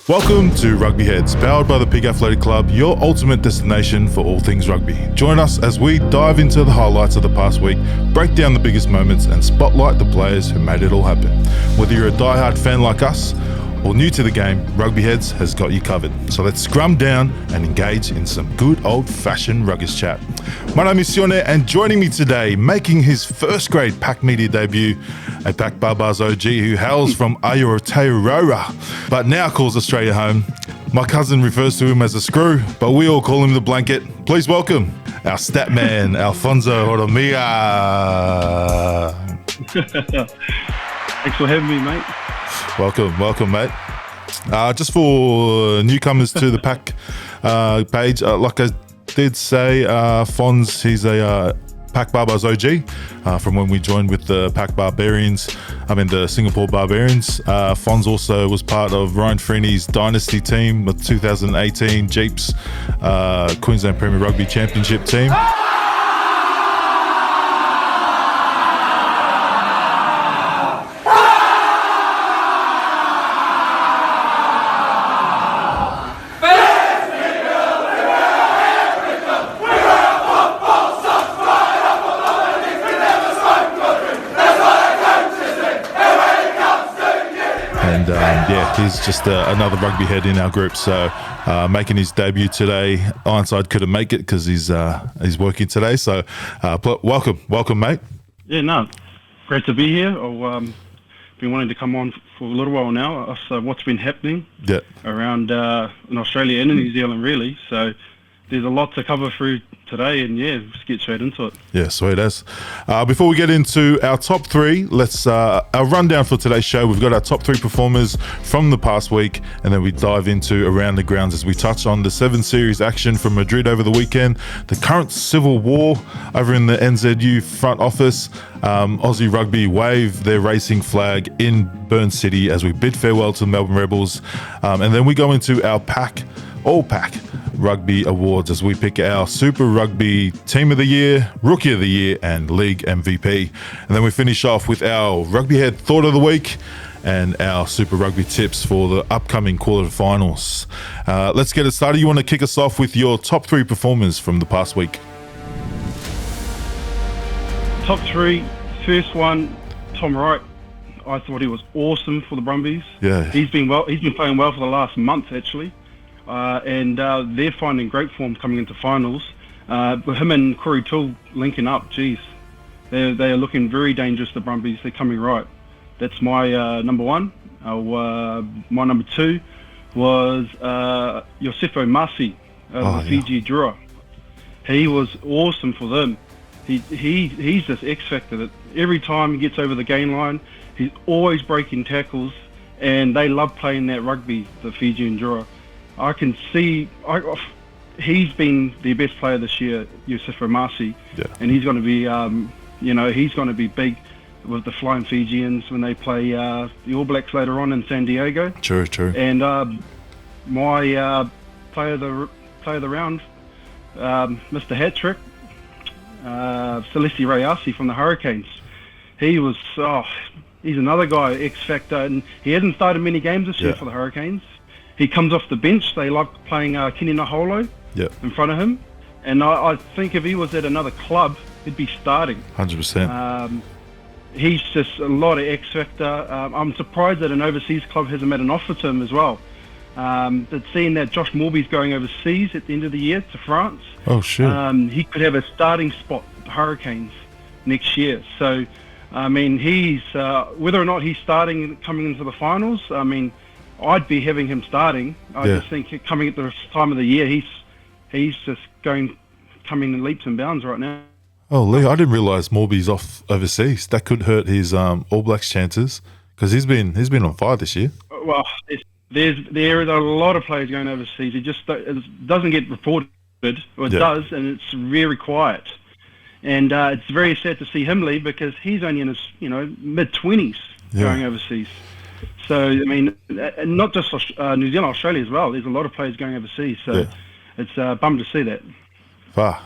Welcome to Rugby Heads, powered by the Peak Athletic Club, your ultimate destination for all things rugby. Join us as we dive into the highlights of the past week, break down the biggest moments and spotlight the players who made it all happen. Whether you're a diehard fan like us or new to the game, Rugby Heads has got you covered. So let's scrum down and engage in some good old-fashioned ruggers chat. My name is Sione, and joining me today, making his first grade Pack Media debut, a Pack Barbars OG who hails from Aotearoa, but now calls Australia home. My cousin refers to him as a screw, but we all call him the blanket. Please welcome our stat man, Alfonso Horomia. Thanks for having me, mate. Welcome, mate. Just for newcomers to the Pack page, like I did say, Fonz, he's a Pack Barbars OG from when we joined with the the Singapore Barbarians. Fonz also was part of Ryan Freeney's Dynasty team, the 2018 Jeeps Queensland Premier Rugby Championship team. He's just another rugby head in our group, so making his debut today. Ironside couldn't make it because he's working today, so welcome, mate. Yeah, no, great to be here. I've been wanting to come on for a little while now. So what's been happening around in Australia and in New Zealand, really. So there's a lot to cover through today, and let's get straight into it. Yeah, sweet as. Before we get into our top three, let's our rundown for today's show. We've got our top three performers from the past week, and then we dive into around the grounds as we touch on the 7 Series action from Madrid over the weekend, the current civil war over in the NZRU front office. Aussie Rugby wave their racing flag in Burn City as we bid farewell to the Melbourne Rebels, and then we go into our All Pack Rugby Awards as we pick our Super Rugby Team of the Year, Rookie of the Year and League MVP. And then we finish off with our Rugby Head Thought of the Week and our Super Rugby tips for the upcoming quarterfinals. Let's get it started. You want to kick us off with your top 3 performers from the past week? Top 3, first one, Tom Wright. I thought he was awesome for the Brumbies. Yeah. He's been playing well for the last month, actually. And they're finding great form coming into finals. With him and Corey Toole linking up, they are looking very dangerous, the Brumbies. They're coming right. That's my number 1. My number 2 was Yosefo Masi, the Fiji Drua. He was awesome for them. He's this X factor that every time he gets over the gain line, he's always breaking tackles, and they love playing that rugby, the Fijian Drua. I can see he's been the best player this year, Yosefo Masi, and he's going to be, he's going to be big with the Flying Fijians when they play the All Blacks later on in San Diego. True. And my player of the round, Mr. Hat-Trick, Celeste Rayasi from the Hurricanes. He's another guy, X factor, and he hasn't started many games this year for the Hurricanes. He comes off the bench. They like playing Kini Naholo in front of him. And I think if he was at another club, he'd be starting. 100%. He's just a lot of X factor. I'm surprised that an overseas club hasn't made an offer to him as well. But seeing that Josh Morby's going overseas at the end of the year to France. Oh, shit. He could have a starting spot with the Hurricanes next year. So, he's whether or not he's starting coming into the finals, I'd be having him starting. I just think coming at this time of the year, he's just coming in leaps and bounds right now. Oh, Lee, I didn't realise Morby's off overseas. That could hurt his All Blacks chances because he's been on fire this year. Well, there is a lot of players going overseas. It doesn't get reported, or it does, and it's very quiet. And it's very sad to see him leave because he's only in his mid-20s going overseas. So, not just New Zealand, Australia as well. There's a lot of players going overseas. So it's a bum to see that. Far.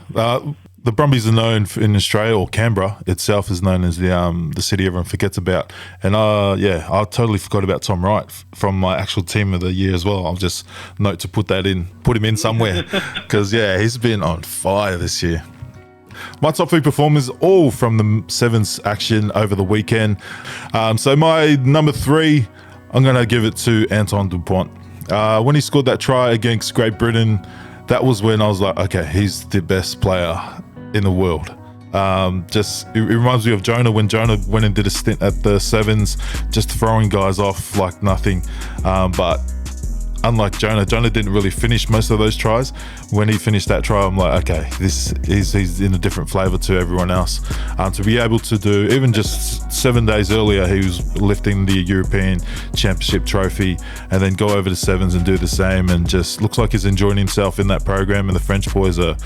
the Brumbies are known in Australia, or Canberra itself is known as the city everyone forgets about. And I totally forgot about Tom Wright from my actual team of the year as well. I'll just note to put him in somewhere because he's been on fire this year. My top 3 performers, all from the Sevens action over the weekend. So my number 3, I'm going to give it to Anton Dupont. When he scored that try against Great Britain, that was when I was like, okay, he's the best player in the world. It reminds me of Jonah, when Jonah went and did a stint at the Sevens, just throwing guys off like nothing. But unlike Jonah didn't really finish most of those tries. When he finished that try, I'm like, okay, he's in a different flavour to everyone else. To be able to do, even just 7 days earlier, he was lifting the European Championship trophy, and then go over to Sevens and do the same, and just looks like he's enjoying himself in that program. And the French boys are,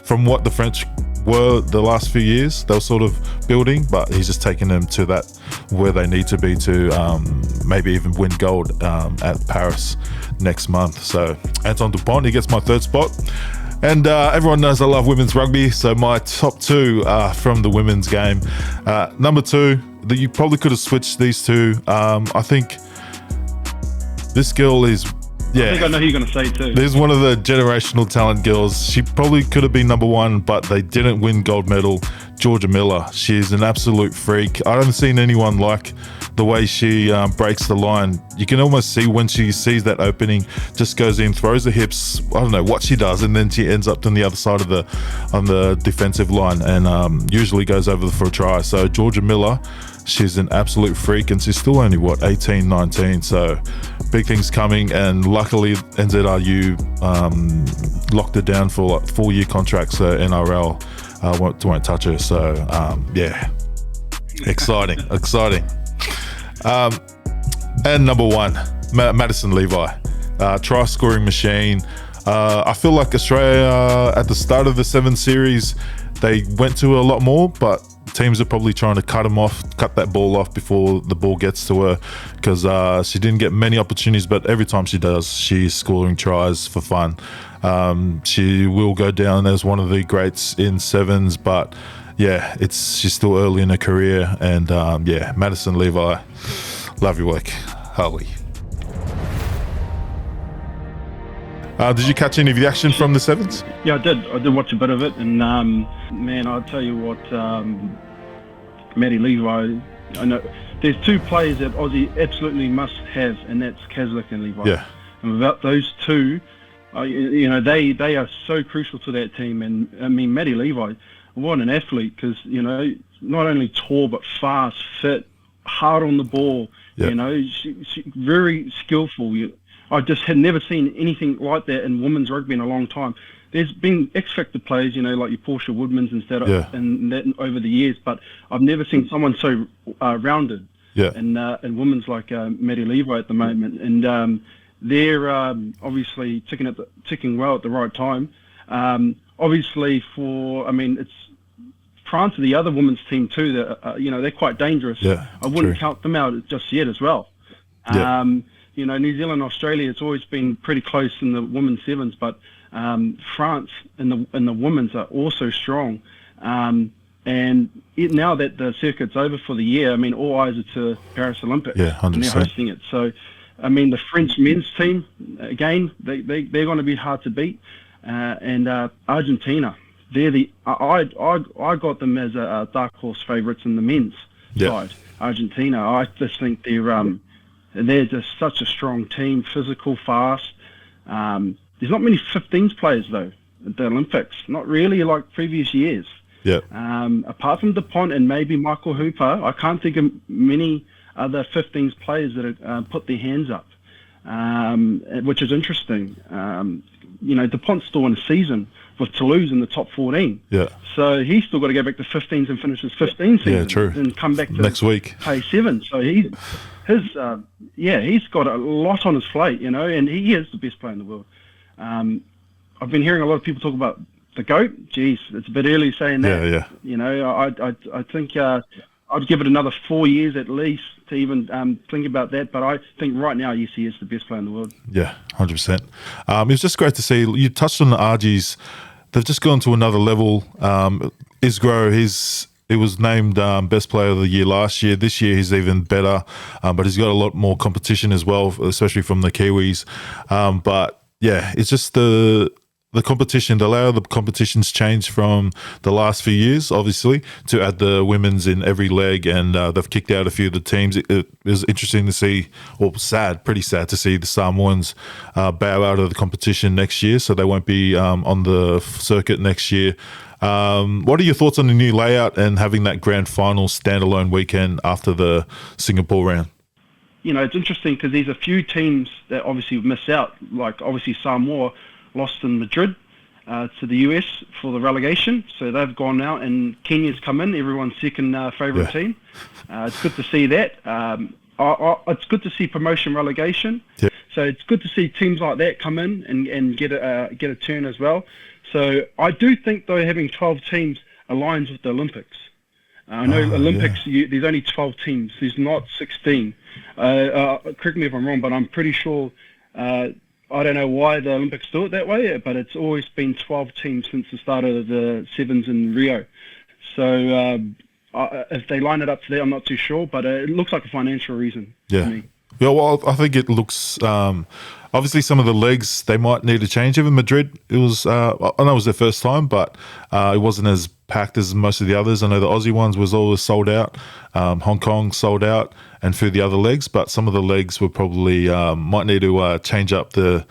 from what the French were the last few years, they were sort of building, but he's just taking them to that where they need to be to maybe even win gold at Paris next month. So Anton Dupont, he gets my 3rd spot. And everyone knows I love women's rugby, so my top 2 are from the women's game. Number 2, that you probably could have switched these two. I think this girl is I think I know who you're going to say too. There's one of the generational talent girls. She probably could have been number 1, but they didn't win gold medal. Georgia Miller. She's an absolute freak. I haven't seen anyone like the way she breaks the line. You can almost see when she sees that opening, just goes in, throws the hips. I don't know what she does, and then she ends up on the other side of on the defensive line, and usually goes over for a try. So Georgia Miller, she's an absolute freak, and she's still only 18, 19. So big things coming, and luckily NZRU locked her down for 4-year contracts. So NRL won't touch her. So exciting. And number 1, Madison Levi, try scoring machine. I feel like Australia at the start of the 7 series, they went to a lot more, but teams are probably trying to cut that ball off before the ball gets to her, because she didn't get many opportunities, but every time she does, she's scoring tries for fun. She will go down as one of the greats in Sevens, but she's still early in her career. And Madison Levi, love your work, Harley. Did you catch any of the action from the Sevens? Yeah, I did watch a bit of it, and man, I'll tell you what, Maddie Levi, I know there's 2 players that Aussie absolutely must have, and that's Caslick and Levi. Yeah. And without those 2, they are so crucial to that team. And I mean, Maddie Levi, what an athlete, because not only tall but fast, fit, hard on the ball. Yep. She very skillful. I just had never seen anything like that in women's rugby in a long time. There's been X-Factor players, like your Portia Woodmans and that over the years, but I've never seen someone so rounded. Yeah. And women's like Maddie Levi at the moment, and they're obviously ticking well at the right time. Obviously, it's France are the other women's team too. That they're quite dangerous. Yeah, I wouldn't count them out just yet as well. Yeah. New Zealand, Australia, it's always been pretty close in the women's sevens, but France in the women's are also strong. And now that the circuit's over for the year, all eyes are to Paris Olympics. Yeah, 100%. And they're hosting it. So, the French men's team, again, they're going to be hard to beat. And Argentina, I got them as a dark horse favourites in the men's side. Argentina, I just think they're just such a strong team, physical, fast. There's not many 15s players, though, at the Olympics. Not really like previous years. Yeah. Apart from DuPont and maybe Michael Hooper, I can't think of many other 15s players that have put their hands up, which is interesting. DuPont's still in a season with Toulouse in the top 14. Yeah. So he's still got to go back to 15s and finish his 15 season. Yeah, true. And come back to next week. Pay 7. So he's got a lot on his plate, and he is the best player in the world. I've been hearing a lot of people talk about the GOAT. Geez, it's a bit early saying that. Yeah. I think I'd give it another 4 years at least to even think about that. But I think right now, yes, he is the best player in the world. Yeah, 100%. It was just great to see. You touched on the RGs. they've just gone to another level. He was named best player of the year last year. This year he's even better, but he's got a lot more competition as well, especially from the Kiwis. But yeah, it's just the competition. The layout of the competition's changed from the last few years, obviously, to add the women's in every leg, and they've kicked out a few of the teams. It was interesting to see, or pretty sad to see the Samoans bow out of the competition next year, so they won't be on the circuit next year. What are your thoughts on the new layout and having that grand final standalone weekend after the Singapore round? It's interesting because there's a few teams that obviously miss out, like obviously Samoa lost in Madrid to the US for the relegation, so they've gone out, and Kenya's come in, everyone's second favourite team. It's good to see that. It's good to see promotion relegation. Yeah. So it's good to see teams like that come in and get a turn as well. So I do think, though, having 12 teams aligns with the Olympics. I know Olympics, there's only 12 teams. There's not 16. Correct me if I'm wrong, but I'm pretty sure, I don't know why the Olympics do it that way, but it's always been 12 teams since the start of the Sevens in Rio. So if they line it up to that, I'm not too sure, but it looks like a financial reason to me. Yeah, well, I think it looks... obviously, some of the legs, they might need to change. Even Madrid, it was... I know it was their first time, but it wasn't as packed as most of the others. I know the Aussie ones was always sold out. Hong Kong sold out, and through the other legs, but some of the legs were probably... might need to change up the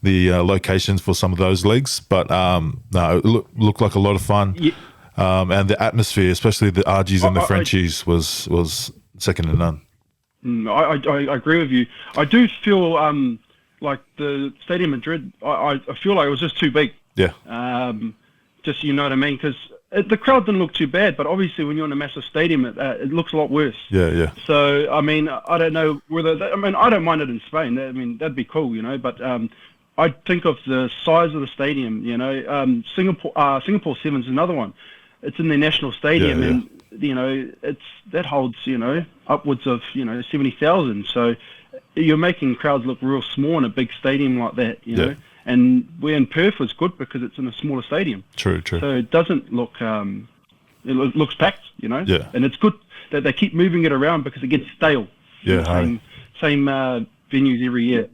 locations for some of those legs. But no, it looked like a lot of fun. Yeah. And the atmosphere, especially the RGs and the Frenchies, was second to none. I agree with you. I do feel like the Stadium Madrid, I feel like it was just too big. Yeah. Just, you know what I mean? Because the crowd didn't look too bad, but obviously when you're in a massive stadium, it looks a lot worse. Yeah. So, I mean, I don't know whether... I don't mind it in Spain. I mean, that'd be cool, but I think of the size of the stadium, Singapore Sevens is another one. It's in their national stadium, and that holds upwards of 70,000. So you're making crowds look real small in a big stadium like that, And we're in Perth was good because it's in a smaller stadium. True. So it doesn't look it looks packed, Yeah. And it's good that they keep moving it around because it gets stale. Yeah. Same venues every year.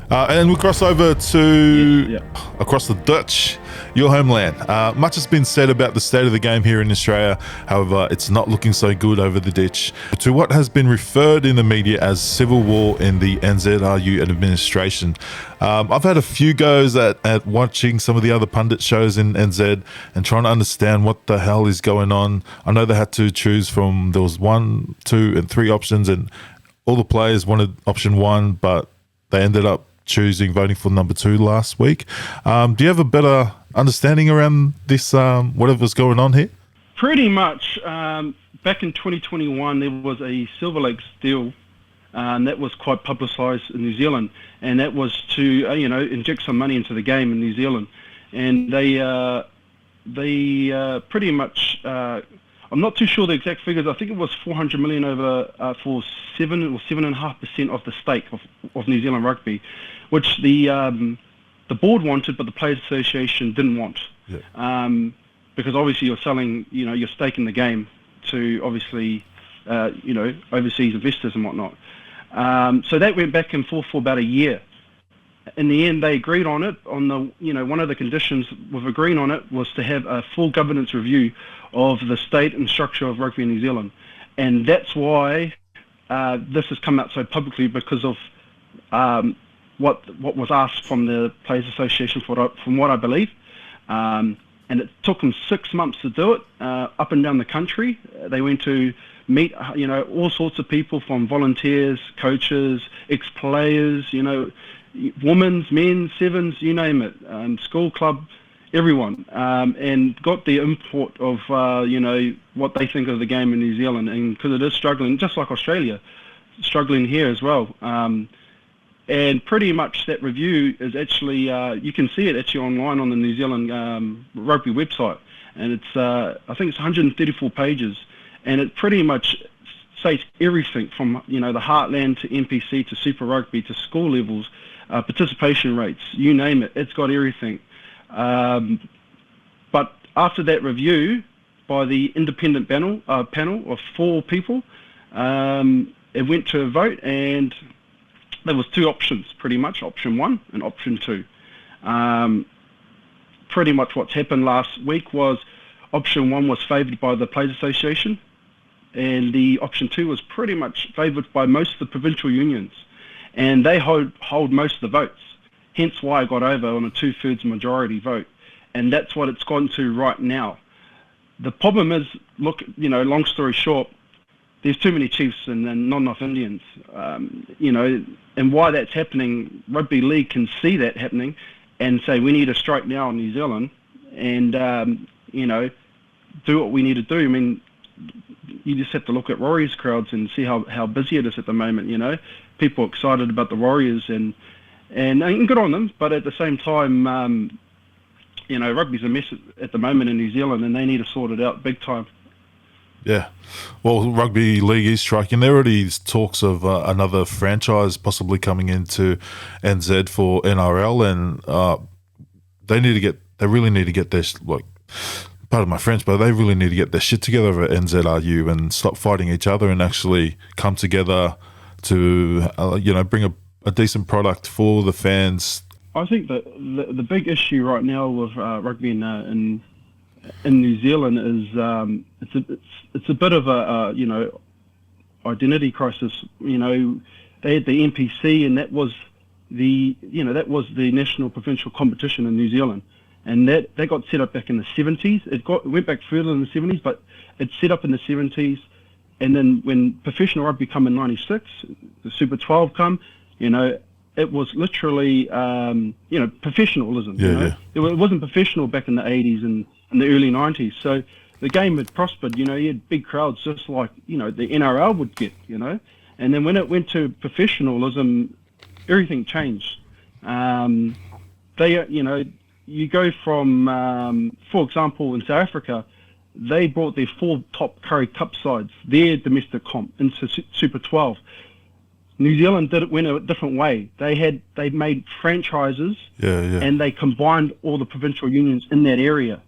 And we cross over to across the Dutch, your homeland. Much has been said about the state of the game here in Australia. However, it's not looking so good over the ditch to what has been referred in the media as civil war in the NZRU administration. I've had a few goes at watching some of the other pundit shows in NZ and trying to understand what the hell is going on. I know they had to choose from, there was 1, 2 and 3 options, and all the players wanted option 1, but they ended up voting for number 2 last week. Do you have a better understanding around this, whatever's going on here? Pretty much. Back in 2021, there was a Silver Lakes deal, and that was quite publicised in New Zealand, and that was to inject some money into the game in New Zealand, and they pretty much. I'm not too sure the exact figures. I think it was 400 million over for 7.5% of the stake of New Zealand Rugby, which the board wanted, but the Players Association didn't want, because obviously you're selling your stake in the game to obviously overseas investors and whatnot. So that went back and forth for about a year. In the end, they agreed on it. On the one of the conditions with agreeing on it was to have a full governance review of the state and structure of rugby in New Zealand, and that's why this has come out so publicly, because of what was asked from the Players Association, from what I believe, and it took them 6 months to do it, up and down the country. They went to meet all sorts of people, from volunteers, coaches, ex-players, women's, men's, sevens, you name it, school club, everyone, and got the input of what they think of the game in New Zealand, and because it is struggling, just like Australia, struggling here as well. And pretty much that review is actually, you can see it actually online on the New Zealand rugby website, and it's I think it's 134 pages, and it pretty much states everything from the heartland to NPC to Super Rugby to school levels, participation rates, you name it. It's got everything. But after that review by the independent panel of 4 people, it went to a vote, and there was 2 options, pretty much, option 1 and option 2. Pretty much what's happened last week was option 1 was favoured by the Players Association, and the option 2 was pretty much favoured by most of the provincial unions, and they hold most of the votes, hence why I got over on a 2/3 majority vote, and that's what it's gone to right now. The problem is, look, long story short, there's too many chiefs and not enough Indians, and why that's happening, Rugby League can see that happening and say we need a strike now in New Zealand and, do what we need to do. I mean, you just have to look at Warriors crowds and see how busy it is at the moment, People are excited about the Warriors and good on them, but at the same time, rugby's a mess at the moment in New Zealand, and they need to sort it out big time. Yeah. Well, Rugby League is striking. There already is talks of another franchise possibly coming into NZ for NRL, and they really need to get their, pardon my French, but they really need to get their shit together at NZRU and stop fighting each other and actually come together to, bring a decent product for the fans. I think that the big issue right now with rugby in New Zealand is it's a bit of a identity crisis. They had the NPC, and that was the national provincial competition in New Zealand, and that got set up back in the 70s. It went back further in the 70s, but it's set up in the 70s. And then when professional rugby come in '96, the Super 12 come, it was literally, professionalism. Yeah. It wasn't professional back in the 80s and in the early 90s. So the game had prospered. You had big crowds just like, the NRL would get, And then when it went to professionalism, everything changed. You go from, for example, in South Africa, they brought their 4 top Curry Cup sides, their domestic comp, into Super 12. New Zealand went a different way. They made franchises, and they combined all the provincial unions in that area.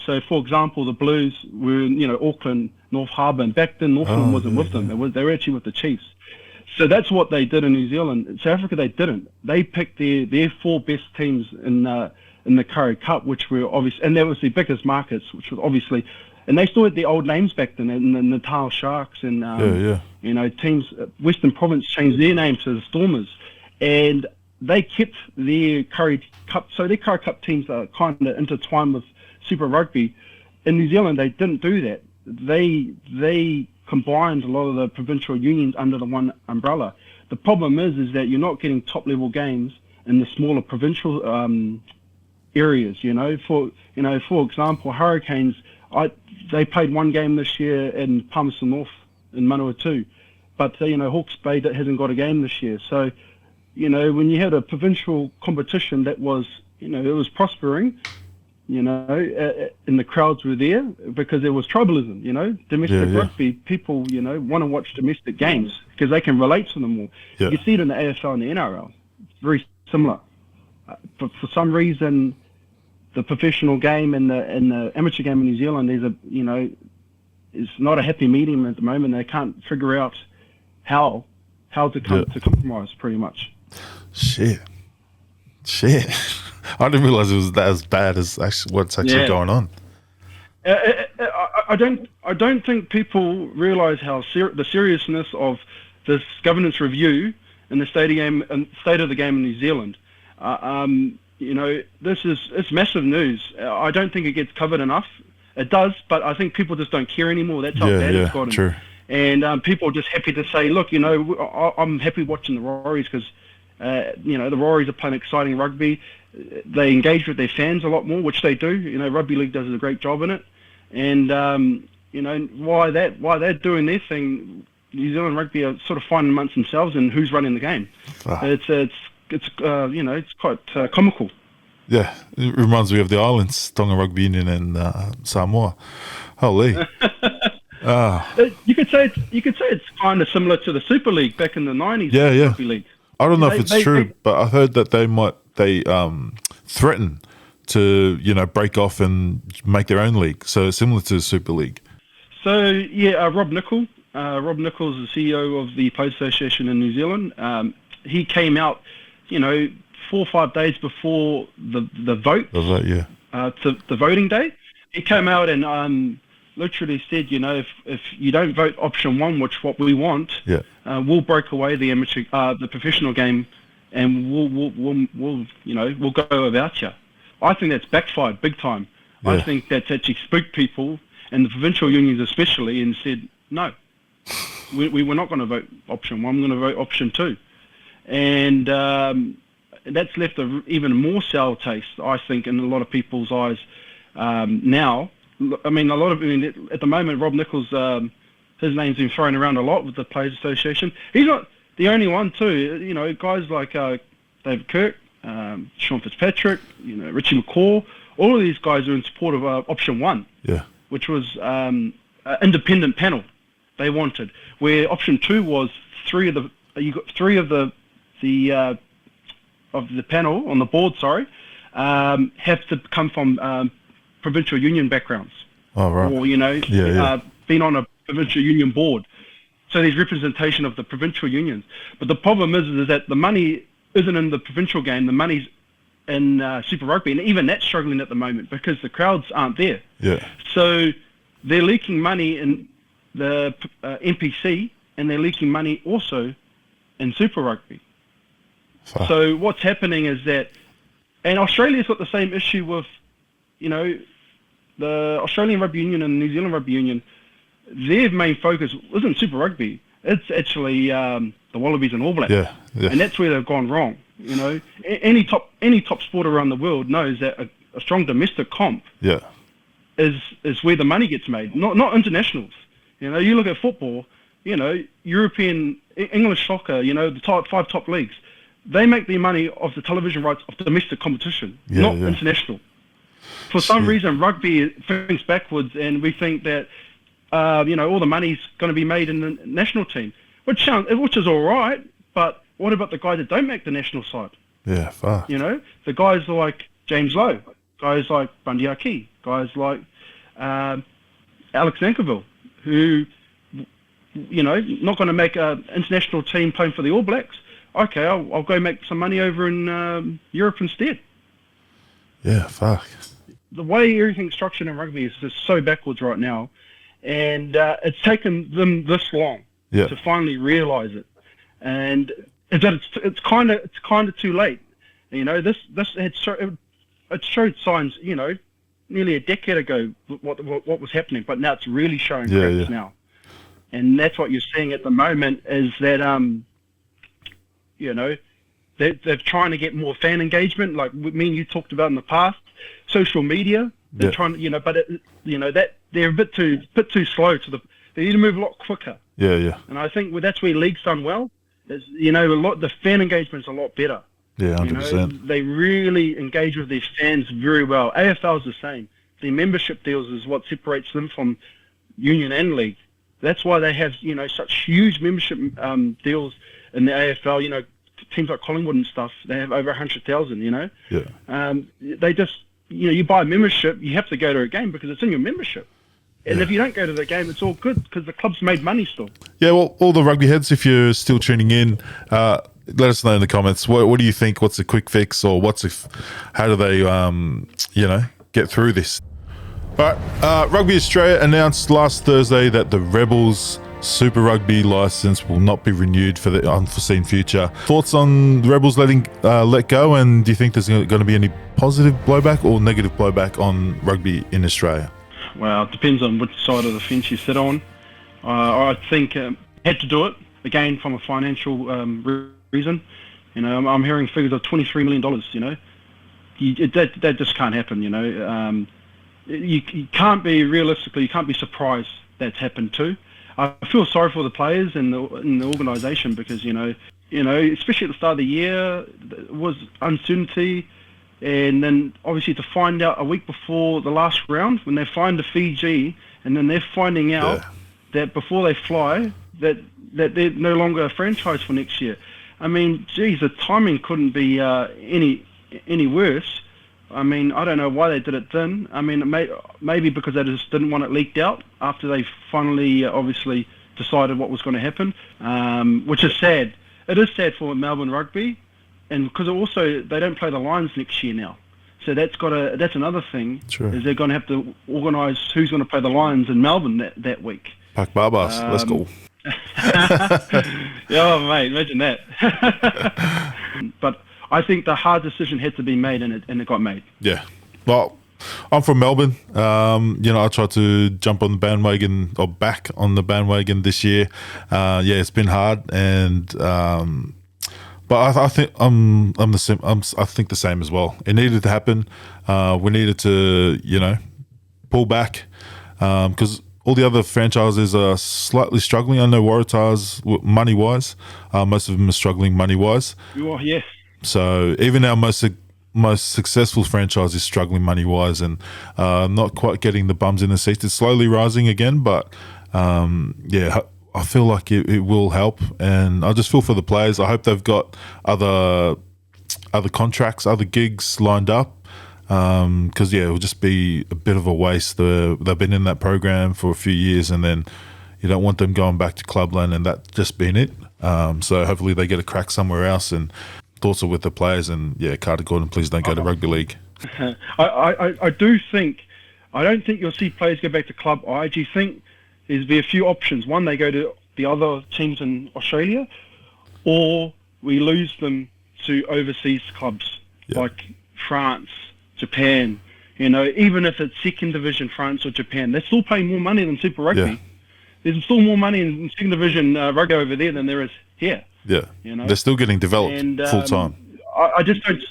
So, for example, the Blues were Auckland, North Harbour, and back then Northland wasn't with them. They were actually with the Chiefs. So that's what they did in New Zealand. In South Africa, they didn't. They picked their 4 best teams in the Curry Cup, which were obvious, and that was the biggest markets, which was obviously. And they still had the old names back then, and the Natal Sharks and teams. Western Province changed their name to the Stormers, and they kept their Curry Cup. So their Curry Cup teams are kind of intertwined with Super Rugby. In New Zealand, they didn't do that. They combined a lot of the provincial unions under the one umbrella. The problem is that you're not getting top level games in the smaller provincial areas. For example, Hurricanes. They played 1 game this year in Palmerston North in Manawatu, but Hawke's Bay hasn't got a game this year. So, when you had a provincial competition that was, it was prospering, and the crowds were there because there was tribalism. Domestic rugby people, want to watch domestic games because they can relate to them more. Yeah. You see it in the AFL and the NRL. It's very similar, but for some reason, the professional game and the amateur game in New Zealand, is not a happy medium at the moment. They can't figure out how to come to compromise, pretty much. Shit. I didn't realize it was that as bad as what's actually going on. I don't think people realize how the seriousness of this governance review and the state of the game in New Zealand. It's massive news. I don't think it gets covered enough. It does, but I think people just don't care anymore. That's how bad it's gotten. True. And people are just happy to say, look, I'm happy watching the Warriors because, the Warriors are playing exciting rugby. They engage with their fans a lot more, which they do. Rugby League does a great job in it. And, why they're doing their thing, New Zealand Rugby are sort of finding amongst themselves and who's running the game. It's quite comical. Yeah, it reminds me of the islands, Tonga Rugby Union and Samoa. Holy. You could say it's kind of similar to the Super League back in the 90s. Yeah. Rugby League. I don't know if it's true, but I heard that they threaten to, break off and make their own league? So similar to the Super League. So, Rob Nicholl. Rob Nicholl is the CEO of the Players Association in New Zealand. He came out, 4 or 5 days before the vote. The vote, yeah. To the voting day. He came out and literally said, if you don't vote option 1, which what we want, we'll break away the professional game, and we'll go about you. I think that's backfired big time. Yeah. I think that's actually spooked people, and the provincial unions especially, and said, no, we're not going to vote option 1, we're going to vote option 2. And that's left an even more sour taste, I think, in a lot of people's eyes now. I mean, at the moment, Rob Nicholl's, his name's been thrown around a lot with the Players Association. He's not the only one too. Guys like David Kirk, Sean Fitzpatrick, Richie McCaw, all of these guys are in support of option 1, which was an independent panel they wanted, where option 2 was three of the panel on the board, have to come from provincial union backgrounds. Oh, right. Or, been on a provincial union board. So there's representation of the provincial unions. But the problem is that the money isn't in the provincial game, the money's in Super Rugby, and even that's struggling at the moment because the crowds aren't there. Yeah. So they're leaking money in the NPC, and they're leaking money also in Super Rugby. So what's happening is that, and Australia's got the same issue with, the Australian Rugby Union and the New Zealand Rugby Union. Their main focus isn't Super Rugby. It's actually the Wallabies and All Blacks. Yeah. And that's where they've gone wrong. Any top sport around the world knows that a strong domestic comp is where the money gets made, not internationals. You look at football, European, English soccer, the top 5 top leagues. They make the money of the television rights of domestic competition, not international. For some reason, rugby thinks backwards, and we think that all the money's going to be made in the national team, which is all right. But what about the guys that don't make the national side? Yeah, far. The guys like James Lowe, guys like Bundy Aki, guys like Alex Ankerville, who not going to make an international team playing for the All Blacks. Okay, I'll go make some money over in Europe instead. Yeah, fuck. The way everything's structured in rugby is just so backwards right now, and it's taken them this long to finally realise it. And it's kind of too late. It showed signs, nearly a decade ago what was happening, but now it's really showing cracks now. And that's what you're seeing at the moment is that they're trying to get more fan engagement, like me and you talked about in the past. Social media, they're trying to, but that they're a bit too slow they need to move a lot quicker. Yeah. And I think that's where league's done well. Is the fan engagement's a lot better. Yeah, 100%. They really engage with their fans very well. AFL's the same. The membership deals is what separates them from union and league. That's why they have such huge membership deals in the AFL. Teams like Collingwood and stuff, they have over 100,000. They just you buy a membership, you have to go to a game because it's in your membership. And if you don't go to the game, it's all good because the club's made money still. Yeah, well, all the rugby heads, if you're still tuning in, let us know in the comments. What do you think? What's a quick fix, or how do they, get through this? All right, Rugby Australia announced last Thursday that the Rebels Super Rugby license will not be renewed for the unforeseen future. Thoughts on the Rebels let go, and do you think there's going to be any positive blowback or negative blowback on rugby in Australia? Well, it depends on which side of the fence you sit on. I think had to do it again from a financial reason. I'm hearing figures of $23 million. That just can't happen. You can't be realistically. You can't be surprised that's happened too. I feel sorry for the players and the organisation because especially at the start of the year, it was uncertainty. And then obviously to find out a week before the last round, when they fly to Fiji, and then they're finding out that before they fly, that they're no longer a franchise for next year. I mean, geez, the timing couldn't be any worse. I mean, I don't know why they did it then. I mean, maybe because they just didn't want it leaked out after they finally, obviously, decided what was going to happen, which is sad. It is sad for Melbourne Rugby, and because also they don't play the Lions next year now. So that's another thing. True. Is they're going to have to organise who's going to play the Lions in Melbourne that week. Pack Barbas, let's go. Yeah, mate, imagine that. But I think the hard decision had to be made, and it got made. Yeah. Well, I'm from Melbourne. I tried to jump on the bandwagon, or back on the bandwagon this year. It's been hard, and but I think I'm the same. I think the same as well. It needed to happen. We needed to, pull back, because all the other franchises are slightly struggling. I know Waratahs, money-wise, most of them are struggling money-wise. Yeah. So even our most successful franchise is struggling money-wise, and not quite getting the bums in the seats. It's slowly rising again, but I feel like it will help, and I just feel for the players. I hope they've got other contracts, other gigs lined up. Because it will just be a bit of a waste. They've been in that program for a few years, and then you don't want them going back to clubland and that just being it. So hopefully they get a crack somewhere else. And thoughts are with the players. And Carter Gordon, please don't go to rugby league. I don't think you'll see players go back to club. I actually think there'll be a few options. One, they go to the other teams in Australia, or we lose them to overseas clubs like France, Japan, even if it's second division France or Japan, they're still paying more money than Super Rugby. Yeah. There's still more money in second division rugby over there than there is here. Yeah, they're still getting developed full time. I just don't.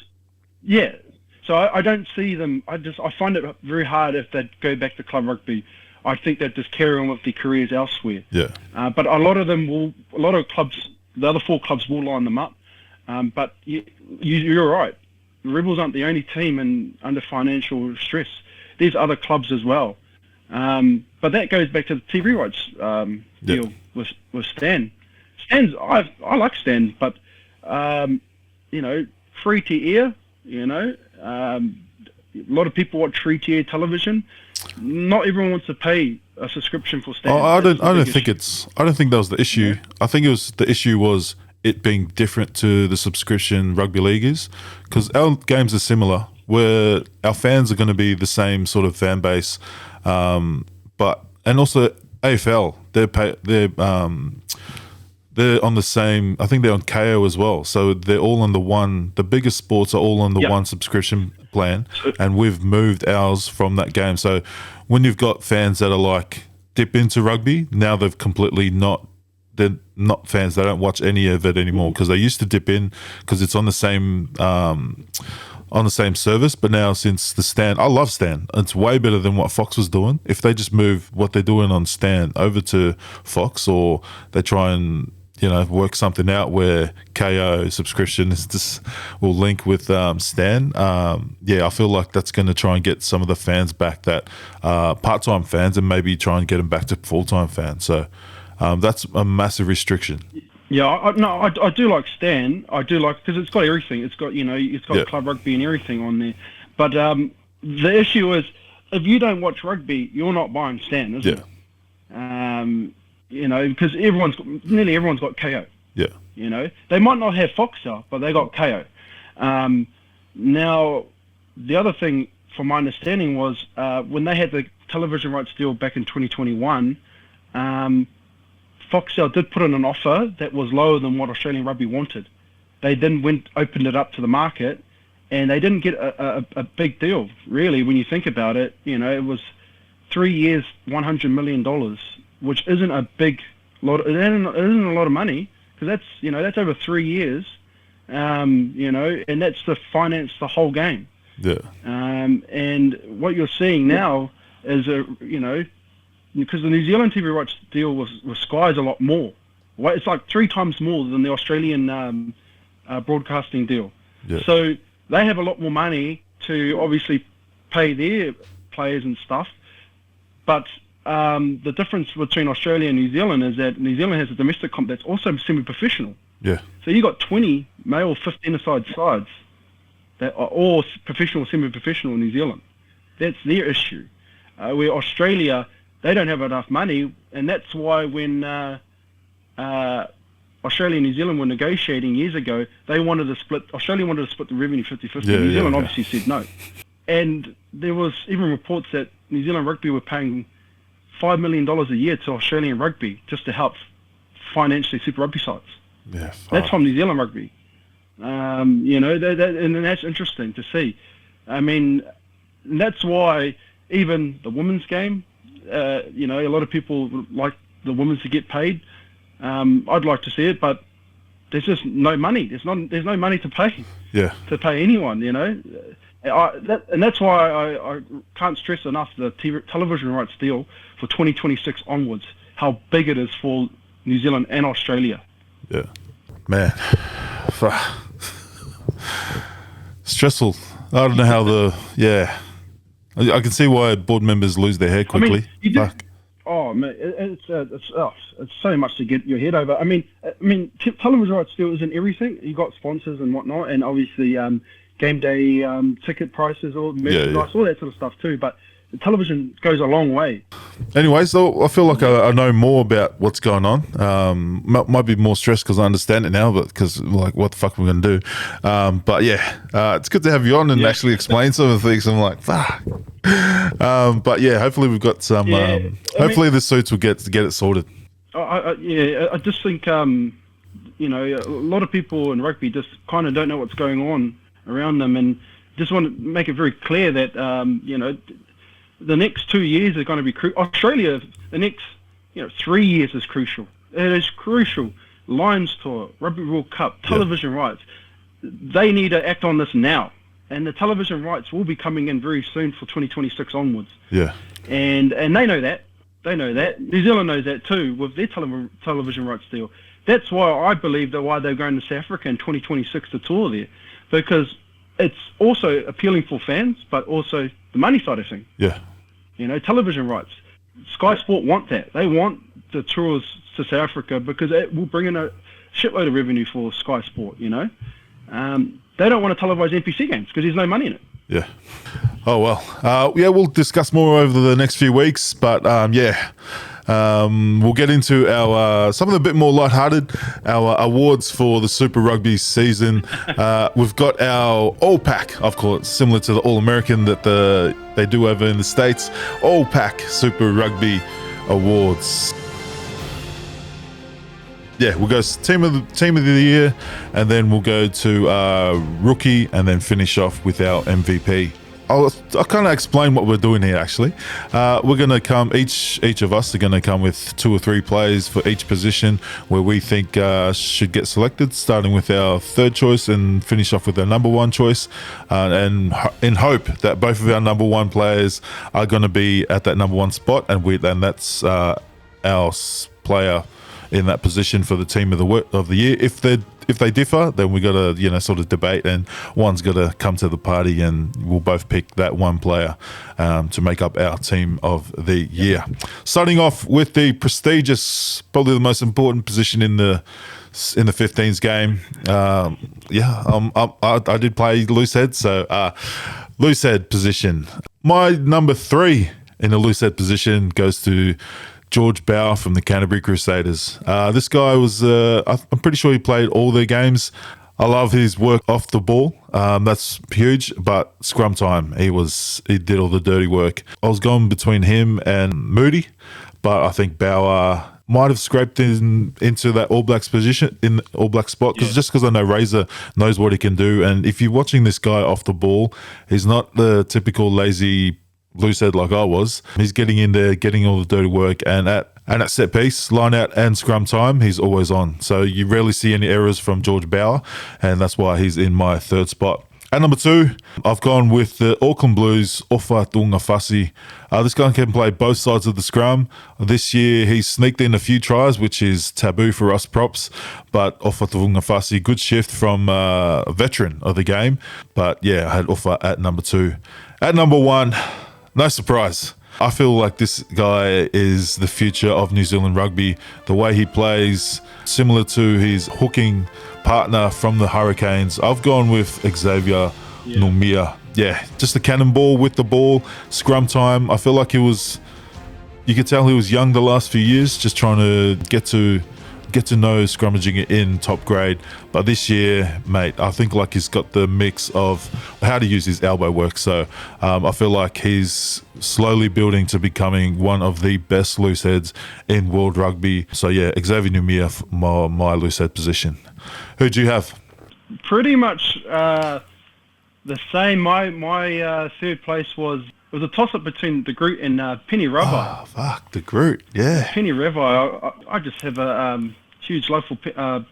Yeah, so I don't see them. I find it very hard if they go back to club rugby. I think they'd just carry on with their careers elsewhere. Yeah. But a lot of clubs, the other 4 clubs will line them up. But you're right. The Rebels aren't the only team under financial stress. There's other clubs as well. But that goes back to the TV rights deal with Stan. I like Stan, but free to air. A lot of people watch free to air television. Not everyone wants to pay a subscription for Stan. I don't think that was the issue. Yeah. I think the issue was it being different to the subscription rugby league is, because our games are similar, where our fans are going to be the same sort of fan base, and also AFL, they're on the same. I think they're on KO as well, so they're all on the one. The biggest sports are all on the one subscription plan, and we've moved ours from that game. So when you've got fans that are like dip into rugby, now they've completely not. They're not fans. They don't watch any of it anymore, because they used to dip in because it's on the same service. But now, since the Stan, I love Stan. It's way better than what Fox was doing. If they just move what they're doing on Stan over to Fox, or they try and work something out where KO subscription will link with Stan. I feel like that's going to try and get some of the fans back, that part-time fans, and maybe try and get them back to full-time fans. So. That's a massive restriction. Yeah, I do like Stan. I do like, because it's got everything. It's got it's got club rugby and everything on there. But the issue is, if you don't watch rugby, you're not buying Stan, is it? Because nearly everyone's got KO. Yeah. They might not have Foxtel, but they got KO. Now, the other thing, from my understanding, was when they had the television rights deal back in 2021. Foxtel did put in an offer that was lower than what Australian Rugby wanted. They then opened it up to the market, and they didn't get a big deal, really, when you think about it. It was 3 years, $100 million, which isn't a big lot. It isn't a lot of money, because that's over 3 years, and that's to finance the whole game. Yeah. And what you're seeing now is because the New Zealand TV rights deal with Sky is a lot more. It's like 3 times more than the Australian broadcasting deal. Yeah. So they have a lot more money to obviously pay their players and stuff. But the difference between Australia and New Zealand is that New Zealand has a domestic comp that's also semi-professional. Yeah. So you got 20 male 15-a-side sides that are all professional, semi-professional in New Zealand. That's their issue. Where Australia, they don't have enough money, and that's why when Australia and New Zealand were negotiating years ago, Australia wanted to split the revenue 50-50. New Zealand obviously said no. And there was even reports that New Zealand Rugby were paying $5 million a year to Australian Rugby just to help financially Super Rugby sides. Yeah, that's from New Zealand Rugby. And that's interesting to see. I mean, that's why even the women's game, a lot of people would like the women's to get paid. I'd like to see it, but there's just no money. There's no money to pay. Yeah. To pay anyone, and that's why I can't stress enough the television rights deal for 2026 onwards, how big it is for New Zealand and Australia. Yeah, man, stressful. I don't know how I can see why board members lose their hair quickly. Oh man, it's so much to get your head over. I mean, television rights deal isn't everything. You got sponsors and whatnot, and obviously game day ticket prices, all merchandise, all that sort of stuff too. But the television goes a long way. Anyway, so I feel like I know more about what's going on. Might be more stressed because I understand it now, but because like, what the fuck are we going to do? But yeah, it's good to have you on and actually explain some of the things. I'm like, fuck. But yeah, hopefully we've got some. Hopefully the suits will get it sorted. I just think a lot of people in rugby just kind of don't know what's going on around them, and just want to make it very clear that the next 2 years are going to be crucial. Australia, the next 3 years is crucial. It is crucial. Lions Tour, Rugby World Cup, television rights. They need to act on this now. And the television rights will be coming in very soon for 2026 onwards. Yeah. And they know that. They know that. New Zealand knows that too with their television rights deal. That's why I believe why they're going to South Africa in 2026 to tour there. Because it's also appealing for fans, but also the money side of things. Yeah. Television rights. Sky Sport want that. They want the tours to South Africa because it will bring in a shitload of revenue for Sky Sport, They don't want to televise NPC games because there's no money in it. Yeah. Oh, well. We'll discuss more over the next few weeks, but we'll get into our something a bit more lighthearted, our awards for the Super Rugby season. We've got our All-Pack, I've called it, similar to the All-American that they do over in the States. All-Pack Super Rugby Awards. Yeah, we'll go team of the year, and then we'll go to rookie, and then finish off with our MVP. I'll kind of explain what we're doing here. Actually, we're going to come. Each of us are going to come with 2 or 3 players for each position where we think should get selected. Starting with our third choice and finish off with our number 1 choice, and in hope that both of our number 1 players are going to be at that number 1 spot, and that's our player in that position for the team of the year. If they differ, then we got to sort of debate, and one's got to come to the party, and we'll both pick that one player to make up our team of the year. Starting off with the prestigious, probably the most important position in the 15s game. I did play loose head, so loose head position. My number 3 in the loose head position goes to George Bower from the Canterbury Crusaders. This guy was, I'm pretty sure he played all their games. I love his work off the ball. That's huge, but scrum time, he did all the dirty work. I was going between him and Moody, but I think Bower might have scraped into that All Blacks position, in the All Black spot, because I know Razor knows what he can do. And if you're watching this guy off the ball, he's not the typical lazy loose head like I was. He's getting in there, getting all the dirty work, and at set piece, line out and scrum time, he's always on. So you rarely see any errors from George Bower, and that's why he's in my 3rd spot. At number 2, I've gone with the Auckland Blues, Ofa Tu'ungafasi. This guy can play both sides of the scrum. This year, he's sneaked in a few tries, which is taboo for us props. But Ofa Tu'ungafasi, good shift from a veteran of the game. But yeah, I had Ofa at number 2. At number 1, no surprise. I feel like this guy is the future of New Zealand rugby. The way he plays, similar to his hooking partner from the Hurricanes. I've gone with Xavier Numia. Yeah, just a cannonball with the ball. Scrum time. I feel like you could tell he was young the last few years, just trying to get to know scrummaging it in top grade. But this year, mate, I think like he's got the mix of how to use his elbow work. So I feel like he's slowly building to becoming one of the best loose heads in world rugby. So yeah, Xavier Numia, my loose head position. Who do you have? Pretty much the same. My third place was a toss-up between De Groot and Penny Rava. Oh, fuck, De Groot, yeah. Penny Rava, I just have a huge love for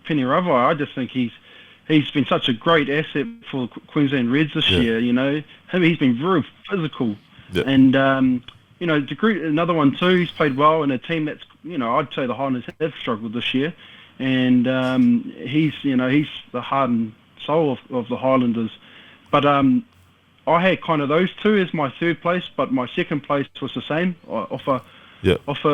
Penny Rava. I just think he's been such a great asset for Queensland Reds this year, you know. He's been very physical. Yeah. And, you know, De Groot, another one too, he's played well in a team that's, you know, I'd say the Highlanders have struggled this year. And he's the heart and soul of the Highlanders. But I had kind of those two as my third place, but my second place was the same. Offer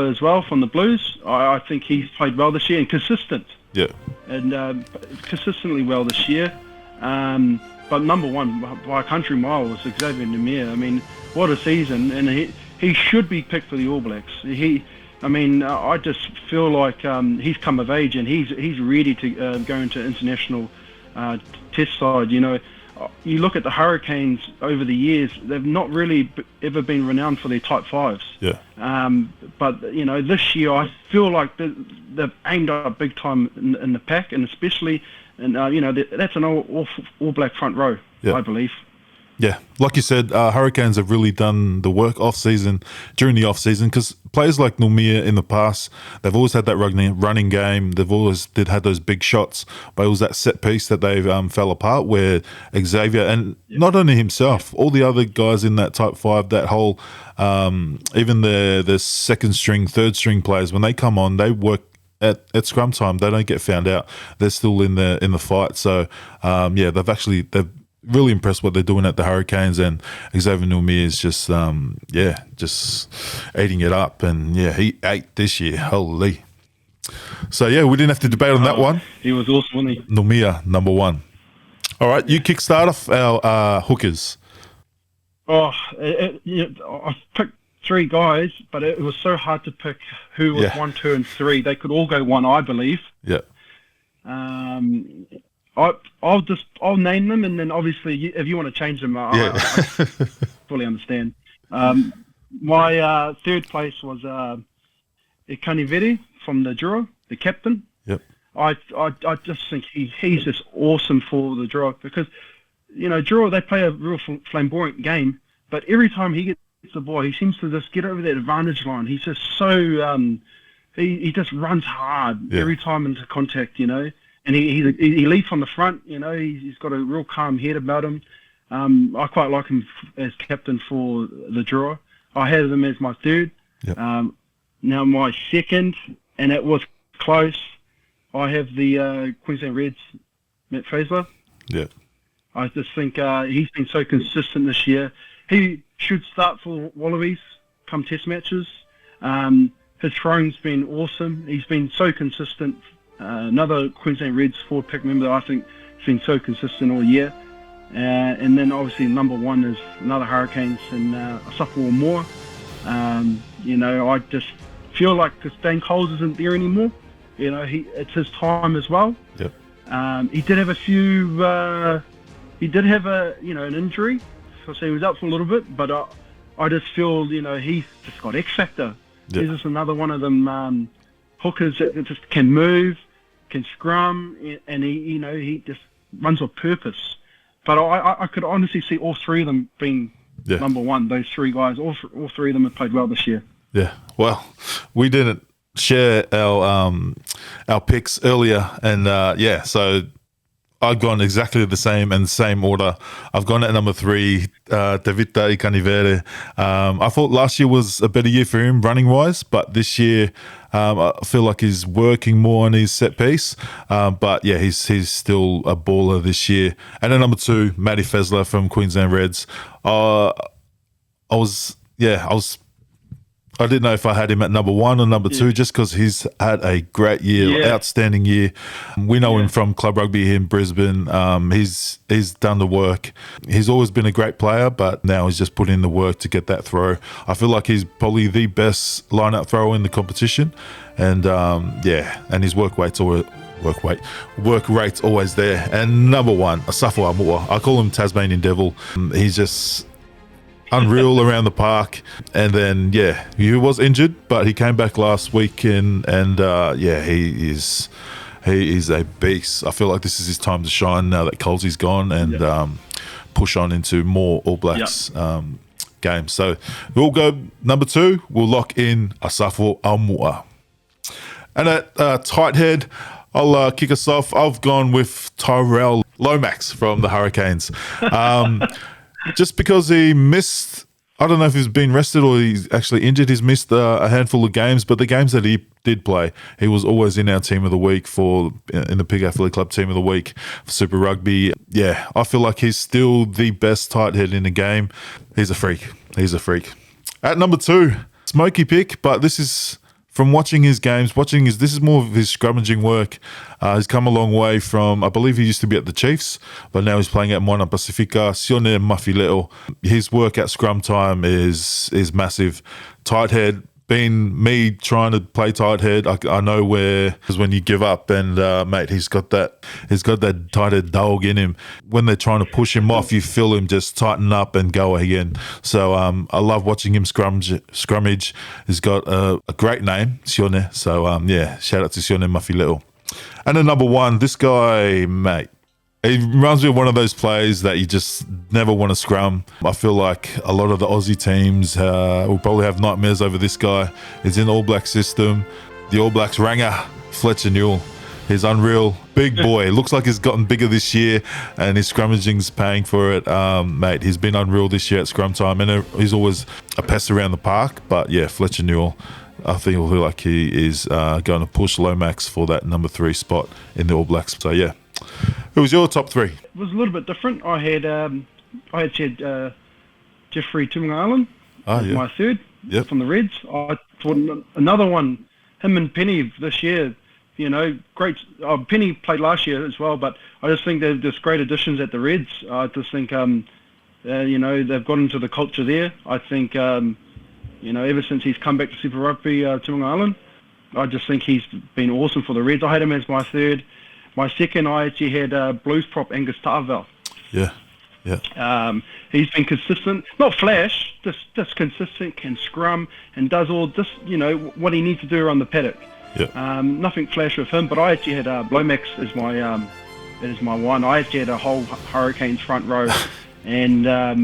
as well from the Blues. I think he's played well this year and consistent. Yeah. And consistently well this year. But number one by a country mile was Xavier Numia. I mean, what a season, and he should be picked for the All Blacks. I just feel like he's come of age and he's ready to go into international test side. You know, you look at the Hurricanes over the years; they've not really ever been renowned for their type fives. Yeah. But you know, this year I feel like they've aimed up big time in the pack, and especially, you know, that's an all Black front row, I believe. Yeah, like you said, Hurricanes have really done the work during the off season, because players like Numia in the past, they've always had that running game. They've always had those big shots, but it was that set piece that they've fell apart. Where Xavier, and not only himself, all the other guys in that type five, that whole even the second string, third string players, when they come on, they work at scrum time. They don't get found out. They're still in the fight. So they've really impressed what they're doing at the Hurricanes, and Xavier Numia is just eating it up, and he ate this year. Holy. So we didn't have to debate on that one. He was awesome, wasn't he? Numia, number one. All right, you kickstart off our hookers. I picked three guys, but it was so hard to pick who was 1, 2, and 3. They could all go one, I believe. Yeah. I'll name them, and then obviously if you want to change them, I fully understand. My third place was Ikanivere from the Drua, the captain. Yep. I just think he's just awesome for the Drua, because you know Drua, they play a real flamboyant game, but every time he gets the ball, he seems to just get over that advantage line. He's just so he just runs hard every time into contact, you know. And he leads on the front, you know. He's got a real calm head about him. I quite like him as captain for the Drua. I had him as my third. Yep. Now my second, and it was close, I have the Queensland Reds, Matt Faisler. Yeah. I just think he's been so consistent this year. He should start for Wallabies come test matches. His throwing's been awesome. He's been so consistent. Another Queensland Reds forward pick member that I think has been so consistent all year. And then obviously number one is another Hurricanes and Asafo Moore. You know, I just feel like Dane Coles isn't there anymore. You know, it's his time as well. Yep. He did have an injury, so he was out for a little bit. But I just feel, you know, he's just got X factor. Yep. He's just another one of them hookers that just can move, can scrum, and he just runs with purpose. But I could honestly see all three of them being number one. Those three guys, all three of them have played well this year. Yeah, well, we didn't share our picks earlier, and so I've gone exactly the same order. I've gone at number 3, Tevita Ikanivere. I thought last year was a better year for him running wise, but this year I feel like he's working more on his set piece. But he's still a baller this year. And then number 2, Matty Faisler from Queensland Reds. I was I didn't know if I had him at number 1 or number 2, just because he's had a great year, outstanding year. We know him from club rugby here in Brisbane. He's done the work. He's always been a great player, but now he's just put in the work to get that throw. I feel like he's probably the best line-out thrower in the competition, and and his work rate's always there. And number 1, Asafo Aumua. I call him Tasmanian Devil. He's just unreal around the park. And then he was injured, but he came back last week and he is a beast. I feel like this is his time to shine now that Colsey's gone, and push on into more All Blacks games. So we'll go number 2. We'll lock in Asafo Aumua. And at tight head, I'll kick us off. I've gone with Tyrell Lomax from the Hurricanes. Just because he missed, I don't know if he's been rested or he's actually injured. He's missed a handful of games, but the games that he did play, he was always in our team of the week in the Pig Athletic Club team of the week for Super Rugby. Yeah, I feel like he's still the best tight head in the game. He's a freak. At number 2, smoky pick, but this is from watching his games, this is more of his scrummaging work. He's come a long way from, I believe he used to be at the Chiefs, but now he's playing at Moana Pacifica. Sione Mafileo. His work at scrum time is massive. Tight head, been me trying to play tight head. I know where, because when you give up, and mate, he's got that tight head dog in him. When they're trying to push him off, you feel him just tighten up and go again. So I love watching him scrummage. He's got a great name, Sione. So shout out to Sione Mafileo. And then number 1, this guy, mate. He reminds me of one of those players that you just never want to scrum. I feel like a lot of the Aussie teams will probably have nightmares over this guy. He's in the All Black system. The All Blacks ranger, Fletcher Newell. He's unreal. Big boy. Looks like he's gotten bigger this year, and his scrummaging's paying for it. Mate, he's been unreal this year at scrum time, and he's always a pest around the park. But Fletcher Newell, I think he'll feel like he is going to push Lomax for that number 3 spot in the All Blacks. So who was your top 3? It was a little bit different. I had said Jeffrey Tumunga-Allen as my 3rd from the Reds. I thought another one, him and Penny this year, great. Penny played last year as well, but I just think they're just great additions at the Reds. I just think, they've got into the culture there. I think, ever since he's come back to Super Rugby, Tumunga-Allen, I just think he's been awesome for the Reds. I had him as my 3rd. My 2nd, I actually had Blues prop Angus Tarvel. Yeah. He's been consistent, not flash, just consistent, can scrum and does all this, what he needs to do around the paddock. Yeah. Nothing flash with him, but I actually had Lomax as my 1. I actually had a whole Hurricanes front row, and I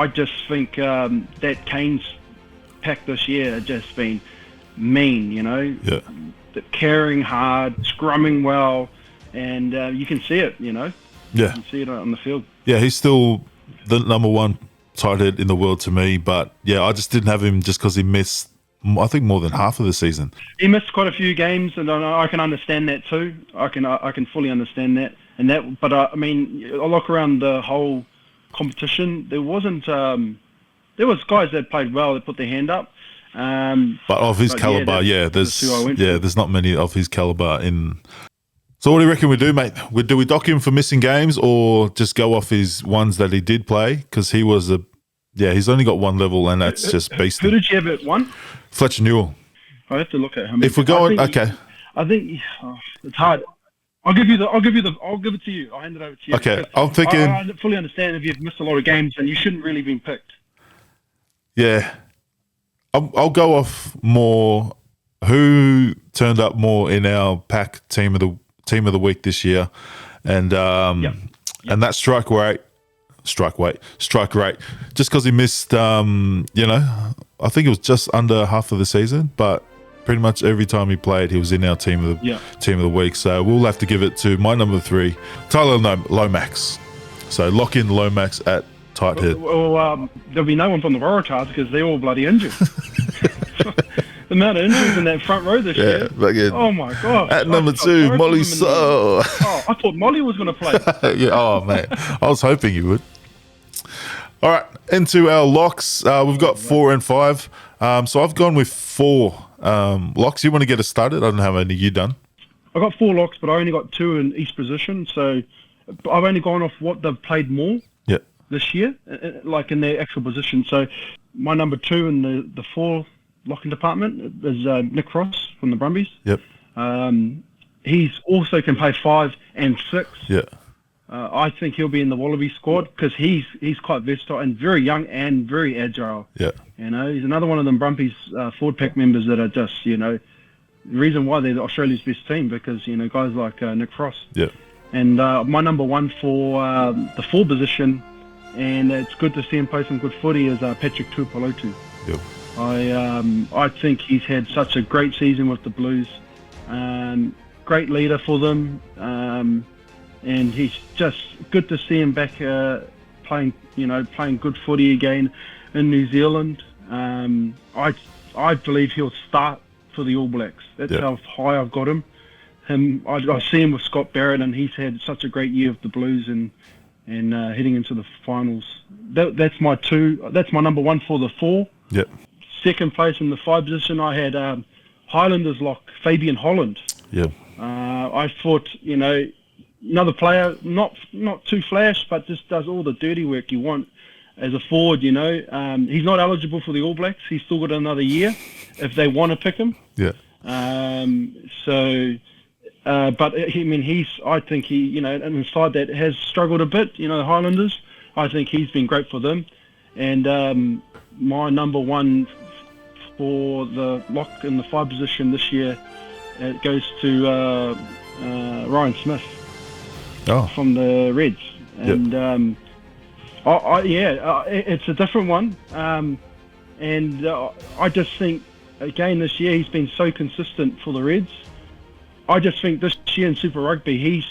just think that Canes pack this year has just been mean, Yeah. Carrying hard, scrumming well, and you can see it, Yeah. You can see it on the field. Yeah, he's still the number 1 tight head in the world to me, but I just didn't have him just because he missed, I think, more than half of the season. He missed quite a few games, and I can understand that too. I can fully understand that, but I look around the whole competition. There wasn't, there was guys that played well that put their hand up. But of his caliber, there's not many of his caliber in. So what do you reckon we do, mate? Do we dock him for missing games, or just go off his ones that he did play? Because he was he's only got 1 level, and that's just beast. Who did you have at 1? Fletcher Newell. I have to look at him. If we're going, okay. I think it's hard. I'll give it to you. I'll hand it over to you. Okay, I'm thinking. I fully understand if you've missed a lot of games and you shouldn't really been picked. Yeah. I'll go off more who turned up more in our pack team of the week this year, and and that strike rate, just because he missed, I think it was just under half of the season, but pretty much every time he played, he was in our team of the week. So we'll have to give it to my number 3, Tyler Lomax. So lock in Lomax at tight head. Well, there'll be no one from the Waratahs because they're all bloody injured. The amount of injuries in that front row this year. Oh my God. At number 2, Molly So. I thought Molly was going to play. Oh, mate. I was hoping you would. All right, into our locks. We've got 4 and 5. So I've gone with 4 locks. You want to get us started? I don't know how many you done. I got 4 locks, but I only got 2 in each position. So I've only gone off what they've played more this year, like in their actual position. So my number 2 in the 4 locking department is Nick Ross from the Brumbies. Yep. He's also can play 5 and 6. Yeah. I think he'll be in the Wallaby squad because he's quite versatile and very young and very agile. Yeah. You know, he's another one of them Brumbies forward pack members that are just, you know, the reason why they're Australia's best team because, you know, guys like Nick Frost. Yeah. And my number 1 for the 4 position, and it's good to see him play some good footy, is Patrick Tuipulotu. Yep. I think he's had such a great season with the Blues. Great leader for them. And he's just good to see him back playing good footy again in New Zealand. I believe he'll start for the All Blacks. That's how high I've got him. I see him with Scott Barrett, and he's had such a great year with the Blues and heading into the finals. That's my 2. That's my number 1 for the 4. Yep. Second place in the 5 position, I had Highlanders lock Fabian Holland. Yeah. I thought, you know, another player, not too flash, but just does all the dirty work you want as a forward, you know. He's not eligible for the All Blacks. He's still got another year if they want to pick him. Yeah. But I mean, I think he, you know, and inside that has struggled a bit, you know, the Highlanders. I think he's been great for them. And my number 1 for the lock in the 5 position this year, it goes to Ryan Smith. From the Reds. And it's a different one. And I just think, again, this year he's been so consistent for the Reds. I just think this year in Super Rugby, he's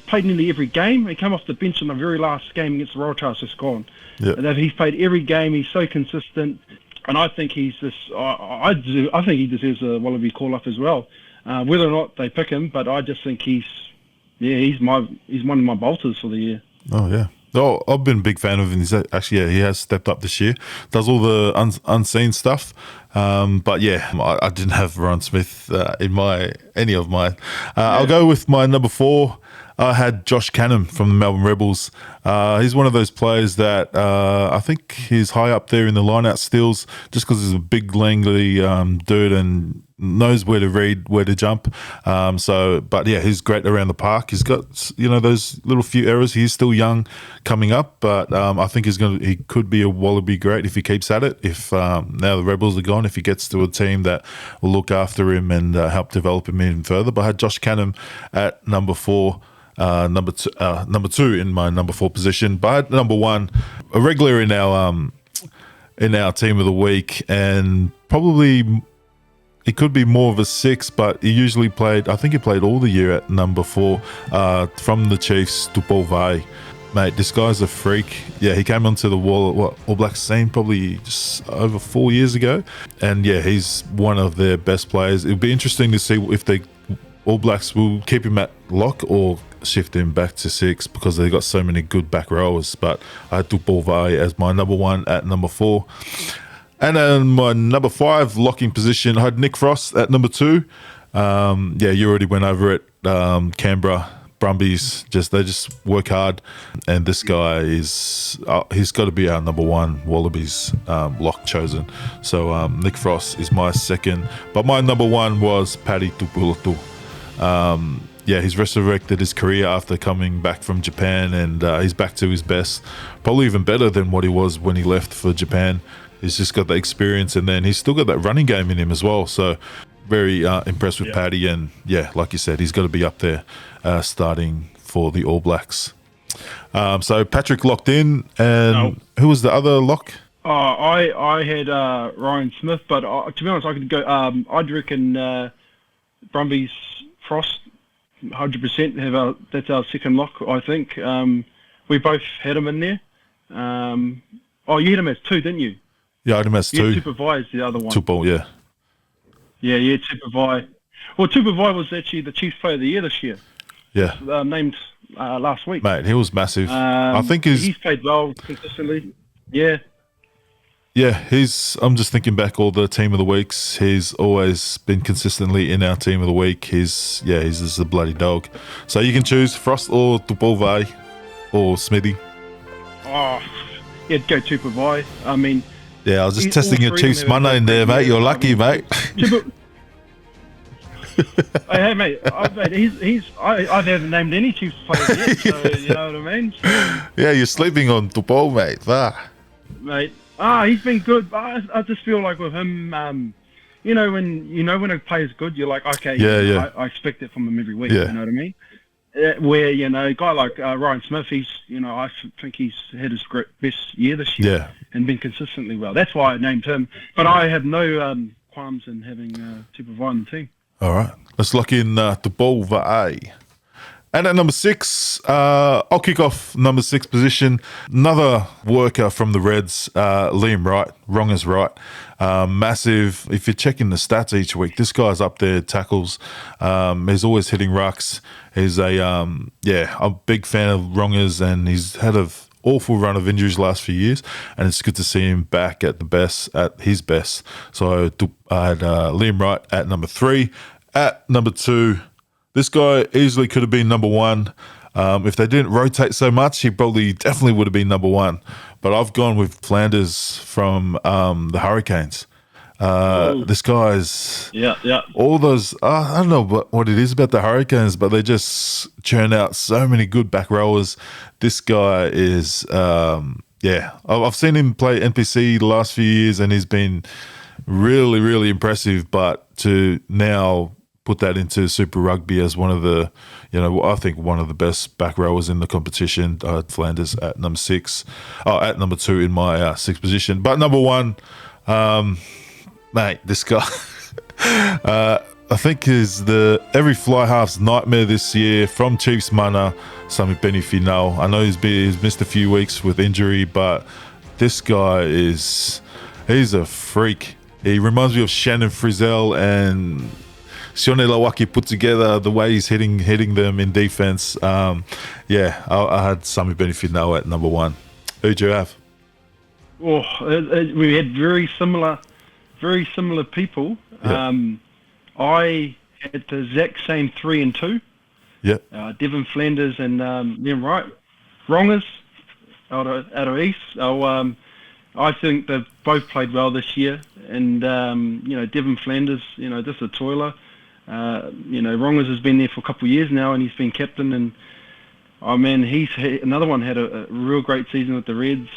played nearly every game. He came off the bench in the very last game against the Waratahs, just gone. Yeah. And he's played every game. He's so consistent. And I think he's this. I think he deserves a Wallaby call-up as well. Whether or not they pick him, but I just think he's one of my bolters for the year. Oh yeah. Oh, I've been a big fan of him. He has stepped up this year. Does all the unseen stuff. But yeah, I didn't have Ron Smith in any of mine. I'll go with my number 4. I had Josh Cannon from the Melbourne Rebels. He's one of those players that I think he's high up there in the line-out steals just because he's a big, langly dude and knows where to read, where to jump. But yeah, he's great around the park. He's got, you know, those little few errors. He's still young coming up, but I think he could be a Wallaby great if he keeps at it. If now the Rebels are gone, if he gets to a team that will look after him and help develop him even further. But I had Josh Cannon at number 4. Number 2 in my number 4 position, but number 1, a regular in our team of the week, and probably he could be more of a 6, but he usually played. I think he played all the year at number 4 from the Chiefs. Tupou. Mate, this guy's a freak. Yeah, he came onto the All Blacks scene probably just over 4 years ago, and yeah, he's one of their best players. It'll be interesting to see if the All Blacks will keep him at lock or shift him back to 6 because they've got so many good back rowers. But I had Tupou as my number 1 at number 4. And then my number 5 locking position, I had Nick Frost at number 2. You already went over it. Canberra Brumbies, they just work hard. And this guy he's got to be our number 1 Wallabies lock chosen. So Nick Frost is my second. But my number 1 was Paddy Tuipulotu. He's resurrected his career after coming back from Japan, and he's back to his best, probably even better than what he was when he left for Japan. He's just got the experience, and then he's still got that running game in him as well. So very impressed with Paddy, and yeah, like you said, he's got to be up there starting for the All Blacks. So Patrick locked in, and who was the other lock? I had Ryan Smith, but to be honest, I could go. I'd reckon Brumbies Frost. 100% that's our second lock, I think. We both had him in there. You had him as 2, didn't you? Yeah, I had him as 2. Tupou is the other one. Tupou, yeah. Yeah, Tupou. Well, Tupou was actually the Chiefs Player of the Year this year. Yeah. Named last week. Mate, he was massive. I think he's played well consistently. Yeah. Yeah, I'm just thinking back all the team of the weeks. He's always been consistently in our team of the week. He's just a bloody dog. So you can choose Frost or Tupolvai or Smithy. Oh, you'd go Tupolvai. I mean, yeah, I was just testing your Chiefs Monday in there, mate. You're lucky, mate. Hey, mate, I've never named any Chiefs players yet, so you know what I mean? So, yeah, you're sleeping on Tupol, mate. Mate, he's been good. But I just feel like with him, when a player's good, you're like, okay, I expect it from him every week. Yeah. You know what I mean? Where a guy like Ryan Smith, I think he's had his best year this year, and been consistently well. That's why I named him. But I have no qualms in having Tupolvai in the team. All right, let's lock in Tupolvai. And at number 6, I'll kick off number 6 position. Another worker from the Reds, Liam Wright. Wrong is right. Massive. If you're checking the stats each week, this guy's up there, tackles. He's always hitting rucks. He's I'm a big fan of Wrongers, and he's had an awful run of injuries last few years, and it's good to see him back at his best. So I had Liam Wright at number 3. At number 2, this guy easily could have been number 1. If they didn't rotate so much, he definitely would have been number 1. But I've gone with Flanders from the Hurricanes. This guy's all those. I don't know what it is about the Hurricanes, but they just churn out so many good back rowers. This guy is, I've seen him play NPC the last few years, and he's been really, really impressive. But to now put that into Super Rugby as one of the, I think one of the best back rowers in the competition. Flanders at number 6, at number 2 in my 6th position. But number 1, mate, this guy, I think is every fly half's nightmare this year from Chiefs Mana, Sami Benifinal. I know he's missed a few weeks with injury, but this guy he's a freak. He reminds me of Shannon Frizzell and Sione Lawaki put together, the way he's hitting them in defense. I had Sami Benifinal at number 1. Who'd you have? Oh, we had very similar people. Yeah. I had the exact same 3 and 2. Yeah. Devin Flanders and Liam Wright. Wrongers out of East. I think they've both played well this year. And, Devin Flanders, just a toiler. Wrongers has been there for a couple of years now, and he's been captain. And, another one had a real great season with the Reds.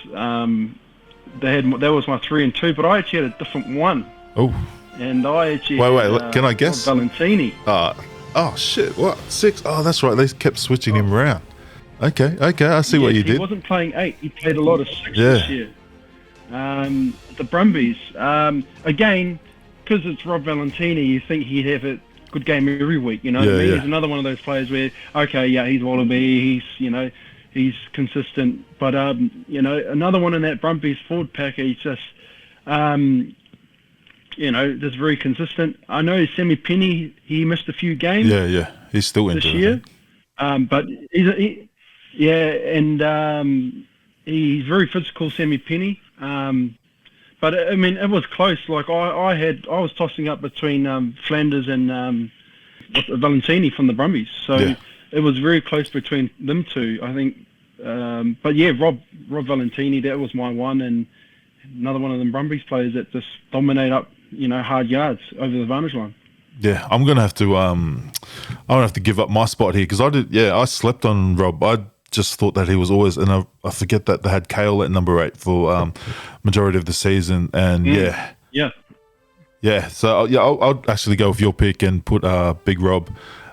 That was my 3 and 2, but I actually had a different one. Oh. And I actually wait, can I guess? Valentini. Oh shit! What 6? Oh, that's right. They kept switching him around. Okay. I see what you did. He wasn't playing 8. He played a lot of 6 this year. The Brumbies. Again, because it's Rob Valentini, you think he'd have a good game every week. You know what I mean? Yeah. He's another one of those players where, he's Wallaby. He's consistent. But another one in that Brumbies forward pack. He's just just very consistent. I know Sammy Penny, he missed a few games. Yeah. He's still injured this year. But he's very physical, Sammy Penny. But it was close. Like I was tossing up between Flanders and Valentini from the Brumbies. So it was very close between them two, I think. Rob Valentini, that was my one, and another one of them Brumbies players that just dominate up, hard yards over the vantage line. Yeah, I'm gonna have to give up my spot here because I slept on Rob. I just thought that he was always, and I forget that they had Kale at number 8 for majority of the season, and So I'll actually go with your pick and put Big Rob,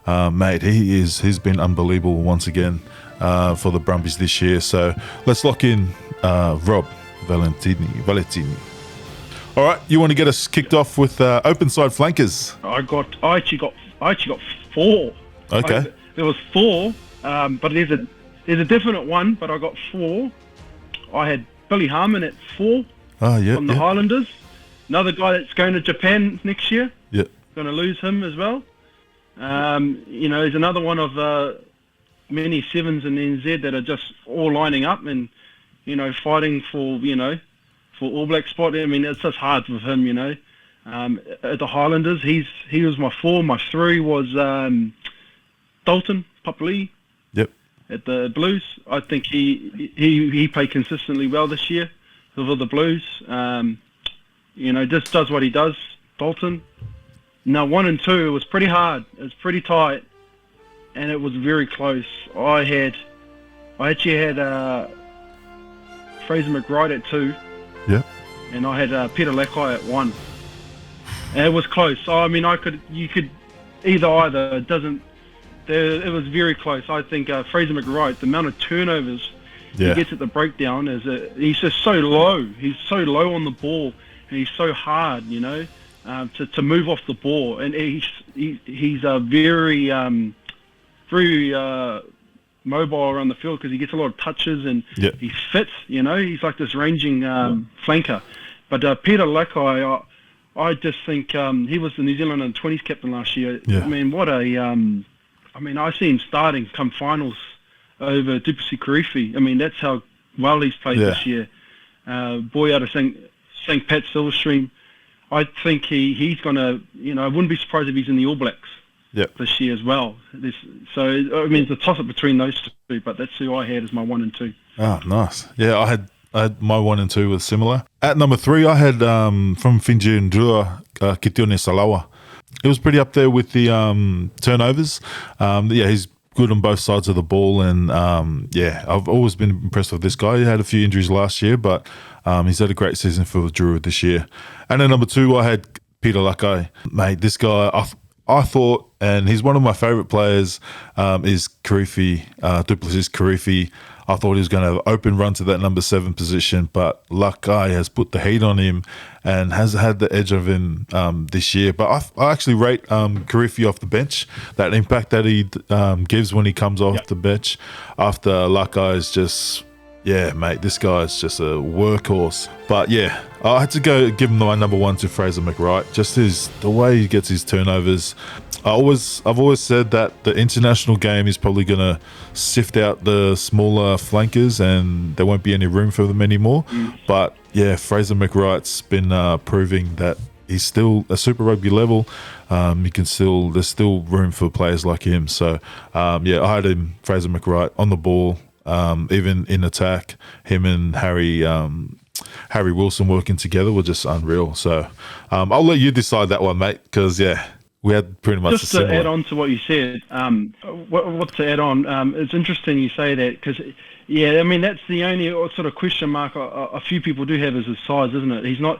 mate. He's been unbelievable once again for the Brumbies this year. So let's lock in Rob Valentini. All right, you want to get us kicked off with open side flankers? I actually got 4. Okay. There was 4, but there's a definite one, but I got 4. I had Billy Harmon at 4 from the Highlanders. Another guy that's going to Japan next year. Yeah. Going to lose him as well. There's another one of many sevens in NZ that are just all lining up and, fighting for, for All Black spot. I mean, it's just hard with him, At the Highlanders, he was my 4. My 3 was Dalton Papali'i. Yep. At the Blues, I think he played consistently well this year for the Blues. Just does what he does, Dalton. Now 1 and 2, it was pretty hard. It was pretty tight, and it was very close. I actually had Fraser McWright at 2. Yeah. And I had Peter Lakai at 1. And it was close. So, I mean, you could either. It was very close. I think Fraser McWright, the amount of turnovers he gets at the breakdown he's just so low. He's so low on the ball, and he's so hard, to move off the ball. And he's very mobile around the field because he gets a lot of touches and he fits. He's like this ranging flanker. But Peter Lakai, I just think he was the New Zealand under-20s captain last year. Yeah. I mean, I see him starting come finals over Duplessis Karifi. I mean, that's how well he's played this year. Boy out of St. Pat Silverstream. I think he's going to, I wouldn't be surprised if he's in the All Blacks this year as well. So, I mean, it's a toss-up between those two, but that's who I had as my 1 and 2. Oh, nice. Yeah, I had my 1 and 2 was similar. At number 3, I had from Fiji and Drua, Kitione Salawa. It was pretty up there with the turnovers. He's good on both sides of the ball, and I've always been impressed with this guy. He had a few injuries last year, but he's had a great season for Drua this year. And then number 2, I had Peter Lakai. Mate, this guy, I thought, and he's one of my favourite players, is Karifi, Duplessis Karifi. I thought he was going to have an open run to that number 7 position, but Lakai has put the heat on him and has had the edge of him this year. But I actually rate Karifi off the bench, that impact that he gives when he comes off the bench after Lakai is just... Yeah, mate, this guy is just a workhorse. But yeah, I had to go give him my number 1 to Fraser McWright. Just the way he gets his turnovers. I've always said that the international game is probably going to sift out the smaller flankers and there won't be any room for them anymore. But yeah, Fraser McWright's been proving that he's still a Super Rugby level. There's still room for players like him. So I had him, Fraser McWright, on the ball. Even in attack, him and Harry Wilson working together were just unreal. So I'll let you decide that one, mate, because we had pretty much just to add on to what you said. What to add on? It's interesting you say that because I mean that's the only sort of question mark a few people do have is his size, isn't it? He's not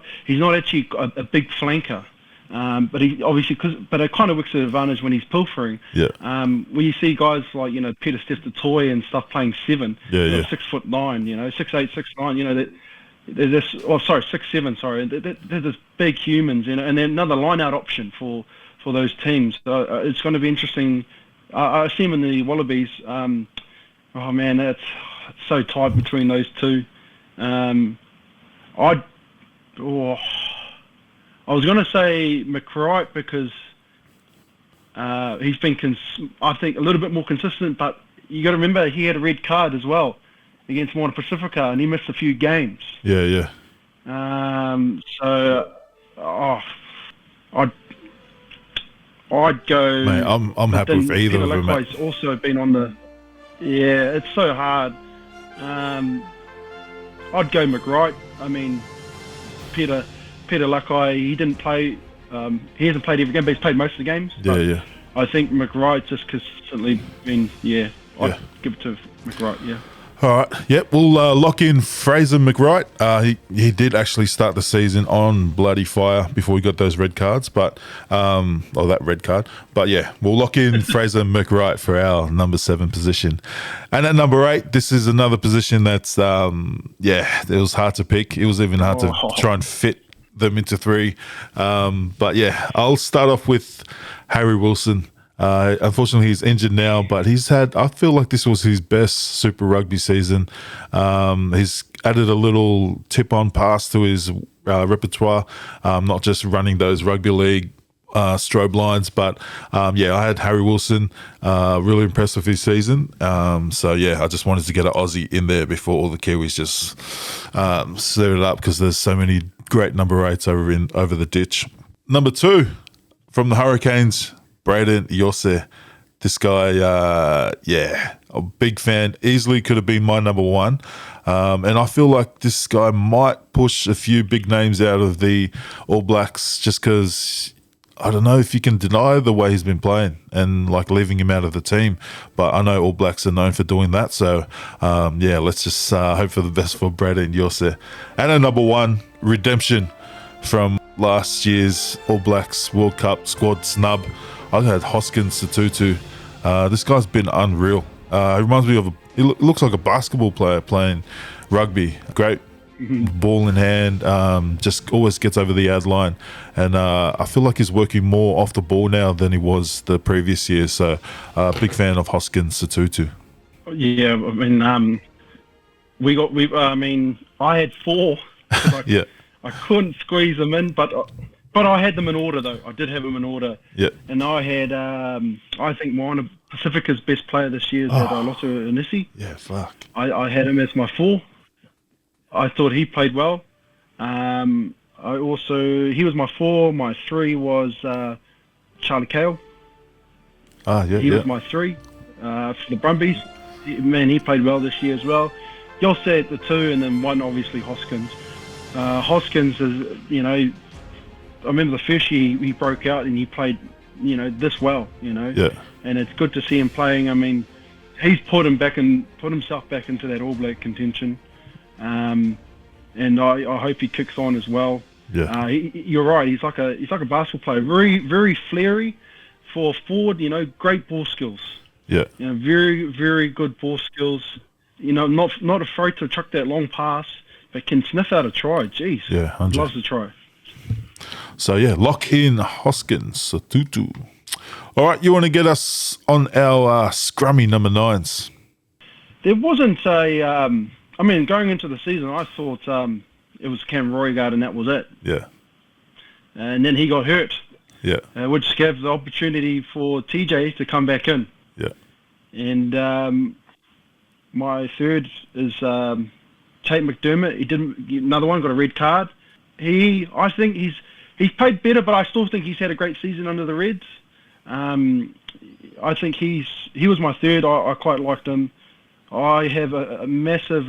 actually a big flanker. But he obviously, but it kind of works to the advantage when he's pilfering. Yeah. When you see guys like Peter Steph-Toy and stuff playing 7, 6'9", 6'8", 6'9", they're this. 6'7", sorry. They're just big humans, and they're another line-out option for those teams. So it's going to be interesting. I see him in the Wallabies. Oh man, it's so tight between those two. I was going to say McWright because he's been, I think, a little bit more consistent, but you got to remember he had a red card as well against Moana Pacifica, and he missed a few games. Yeah. I'd go. Mate, I'm happy with either of them. He's also been on the. Yeah, it's so hard. I'd go McWright. I mean, Peter Lakai, he didn't play. He hasn't played every game, but he's played most of the games. Yeah. I think McWright just consistently been. I'd give it to McWright. Yeah. All right. Yep. We'll lock in Fraser McWright. He did actually start the season on bloody fire before he got those red cards, but that red card. But yeah, we'll lock in Fraser McWright for our number 7 position. And at number 8, this is another position that's it was hard to pick. It was even hard to try and fit them into 3. But yeah, I'll start off with Harry Wilson. Unfortunately, he's injured now, but I feel like this was his best Super Rugby season. He's added a little tip-on pass to his repertoire, not just running those rugby league strobe lines. But yeah, I had Harry Wilson, really impressed with his season. So yeah, I just wanted to get an Aussie in there before all the Kiwis just set it up, because there's so many great number 8s over the ditch. Number 2 from the Hurricanes, Breadown Yose. This guy, yeah, a big fan. Easily could have been my number 1. And I feel like this guy might push a few big names out of the All Blacks, just because I don't know if you can deny the way he's been playing and like leaving him out of the team. But I know All Blacks are known for doing that. So, yeah, let's just hope for the best for Breadown Yose. And a number 1, redemption from last year's All Blacks World Cup squad snub. I had Hoskins Satutu. This guy's been unreal. He reminds me of he looks like a basketball player playing rugby. Great ball in hand, just always gets over the ad line. And I feel like he's working more off the ball now than he was the previous year. So big fan of Hoskins Satutu. Yeah, I mean, I had 4. Yeah. I couldn't squeeze them in, but I had them in order, though. I did have them in order. Yeah. And I had, I think one of Pacifica's best player this year is Loto Inisi. Yeah, fuck. I had him as my 4. I thought he played well. He was my 4. My 3 was Charlie Cale. He was my 3 for the Brumbies. Man, he played well this year as well. Yose at the 2, and then 1, obviously, Hoskins. Hoskins is, I remember the first year he broke out and he played, this well, Yeah. And it's good to see him playing. I mean, he's put himself back into that All Black contention, and I hope he kicks on as well. Yeah. You're right. He's like a basketball player, very very flary for a forward. Great ball skills. Yeah. Very very good ball skills. Not afraid to chuck that long pass, but can sniff out a try. Jeez. Yeah. 100. Loves to try. So yeah, lock in Hoskins Satutu. All right, you want to get us on our scrummy number 9s? There wasn't going into the season, I thought it was Cam Roigard and that was it. Yeah. And then he got hurt. Yeah. Which gave the opportunity for TJ to come back in. Yeah. And my 3rd is Tate McDermott. Another one, got a red card. I think he's played better, but I still think he's had a great season under the Reds. I think he was my 3rd. I quite liked him. I have a massive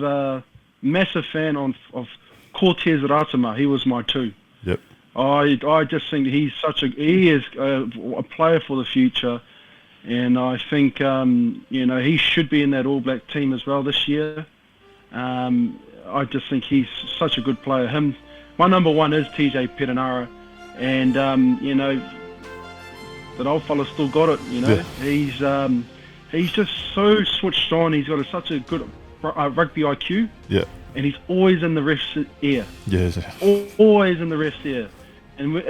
fan of Cortez Ratama. He was my 2. Yep. I just think he is a player for the future, and I think he should be in that All Black team as well this year. I just think he's such a good player. My number 1 is TJ Perenara, and that old fella still got it. Yeah. He's just so switched on. He's got such a good rugby IQ. Yeah. And he's always in the ref's ear. Yeah. Always in the ref's ear. And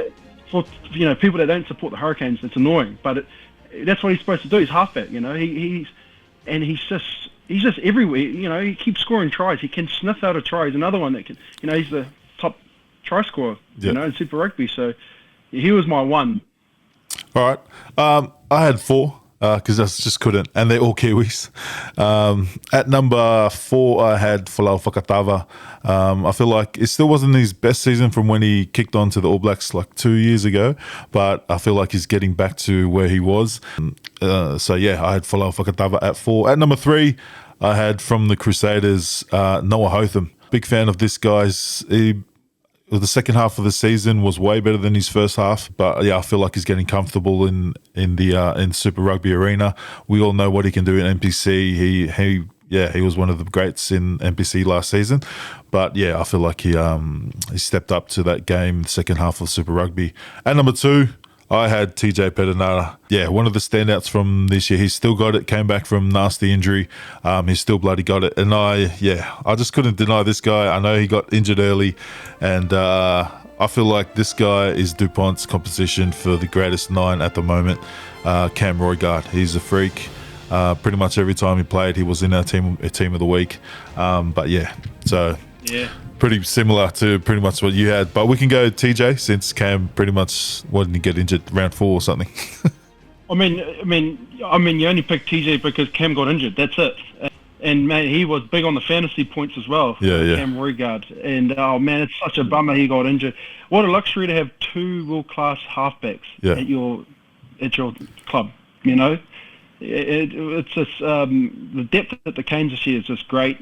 for people that don't support the Hurricanes, it's annoying, but that's what he's supposed to do. He's halfback. He's just everywhere. He keeps scoring tries. He can sniff out a try. He's another one that can. He's the top try scorer. In Super Rugby. So he was my 1. All right. I had 4 because I just couldn't, and they're all Kiwis. At number 4, I had Folau Fakatava. I feel like it still wasn't his best season from when he kicked on to the All Blacks like 2 years ago, but I feel like he's getting back to where he was. So yeah, I had Folau Fakatava at 4. At number 3, I had from the Crusaders, Noah Hotham. Big fan of this guy's. The second half of the season was way better than his first half, but yeah, I feel like he's getting comfortable in Super Rugby arena. We all know what he can do in NPC. He was one of the greats in NPC last season, but yeah, I feel like he stepped up to that game, the second half of Super Rugby. At number 2, I had TJ Perenara. Yeah, one of the standouts from this year. He's still got it, came back from nasty injury. He's still bloody got it. And I just couldn't deny this guy. I know he got injured early, and I feel like this guy is DuPont's competition for the greatest 9 at the moment. Cam Roigard. He's a freak. Pretty much every time he played, he was in our team of the week. But yeah, so Yeah. Pretty similar to pretty much what you had. But we can go TJ since Cam pretty much didn't get injured round 4 or something. I mean, you only picked TJ because Cam got injured. That's it. And man, he was big on the fantasy points as well. Yeah. Cam Regard. And oh man, it's such a bummer he got injured. What a luxury to have 2 world-class halfbacks at your club. You know, it's just the depth that the Canes this year is just great.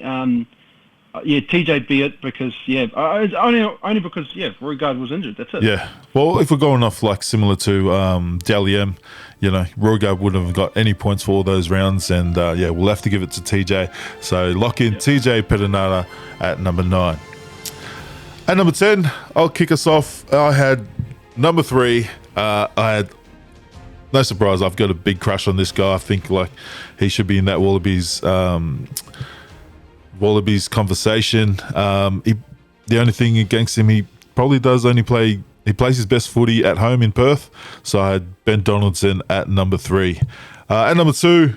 TJ be it because only because Regard was injured. That's it. Yeah. Well, if we're going off like similar to Dally M, you know, Regard wouldn't have got any points for all those rounds, and we'll have to give it to TJ. So lock in TJ Perenara at number 9. At number 10, I'll kick us off. I had number 3. I had, no surprise, I've got a big crush on this guy. I think like he should be in that Wallabies conversation. The only thing against him, he probably does only he plays his best footy at home in Perth. So I had Ben Donaldson at number 3. At number 2,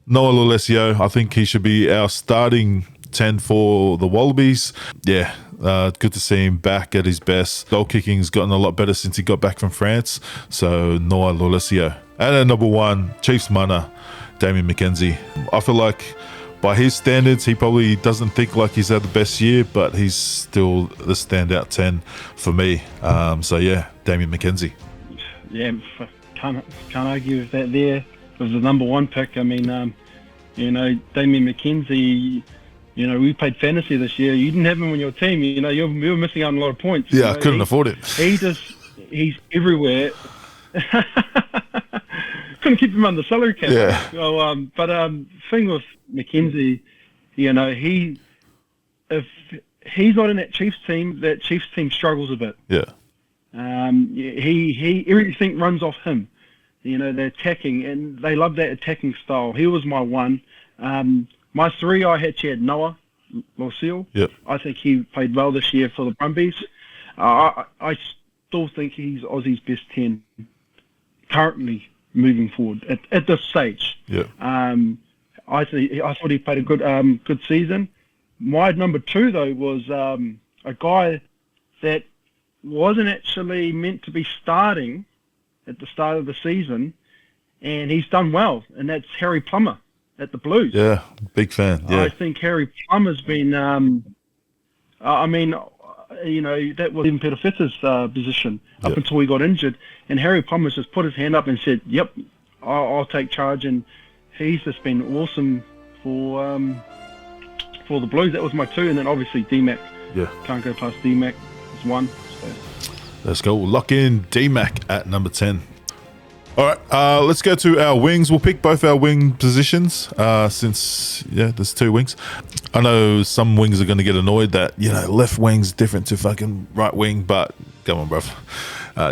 Noah Lolesio. I think he should be our starting 10 for the Wallabies. Yeah, good to see him back at his best. Goal kicking's gotten a lot better since he got back from France. So Noah Lolesio. And at number 1, Chiefs Mana, Damien McKenzie. I feel like by his standards, he probably doesn't think like he's had the best year, but he's still the standout 10 for me. Damien McKenzie. Yeah, can't argue with that there. It was the number 1 pick. I mean, Damien McKenzie, we played fantasy this year. You didn't have him on your team. You were missing out on a lot of points. Yeah, I couldn't afford it. He's everywhere. Couldn't keep him on the salary cap. Yeah. So, thing with McKenzie, if he's not in that Chiefs team struggles a bit. Yeah. He everything runs off him. They're attacking, and they love that attacking style. He was my 1. My 3, I actually had Noah Lolesio. Yep. I think he played well this year for the Brumbies. I still think he's Aussie's best 10 currently moving forward at this stage. Yeah. I thought he played a good season. My number 2 though was a guy that wasn't actually meant to be starting at the start of the season, and he's done well, and that's Harry Plummer at the Blues. Yeah, big fan. Yeah. I think Harry Plummer's been. That was even Peter Fitz's position up until he got injured, and Harry Plummer's just put his hand up and said, "Yep, I'll take charge," and he's just been awesome for the Blues. That was my 2, and then obviously D-Mac. Yeah, can't go past D-Mac. It's 1. So. Let's go. We'll lock in D-Mac at number 10. All right, let's go to our wings. We'll pick both our wing positions since, there's 2 wings. I know some wings are going to get annoyed that, left wing's different to fucking right wing, but come on, bruv.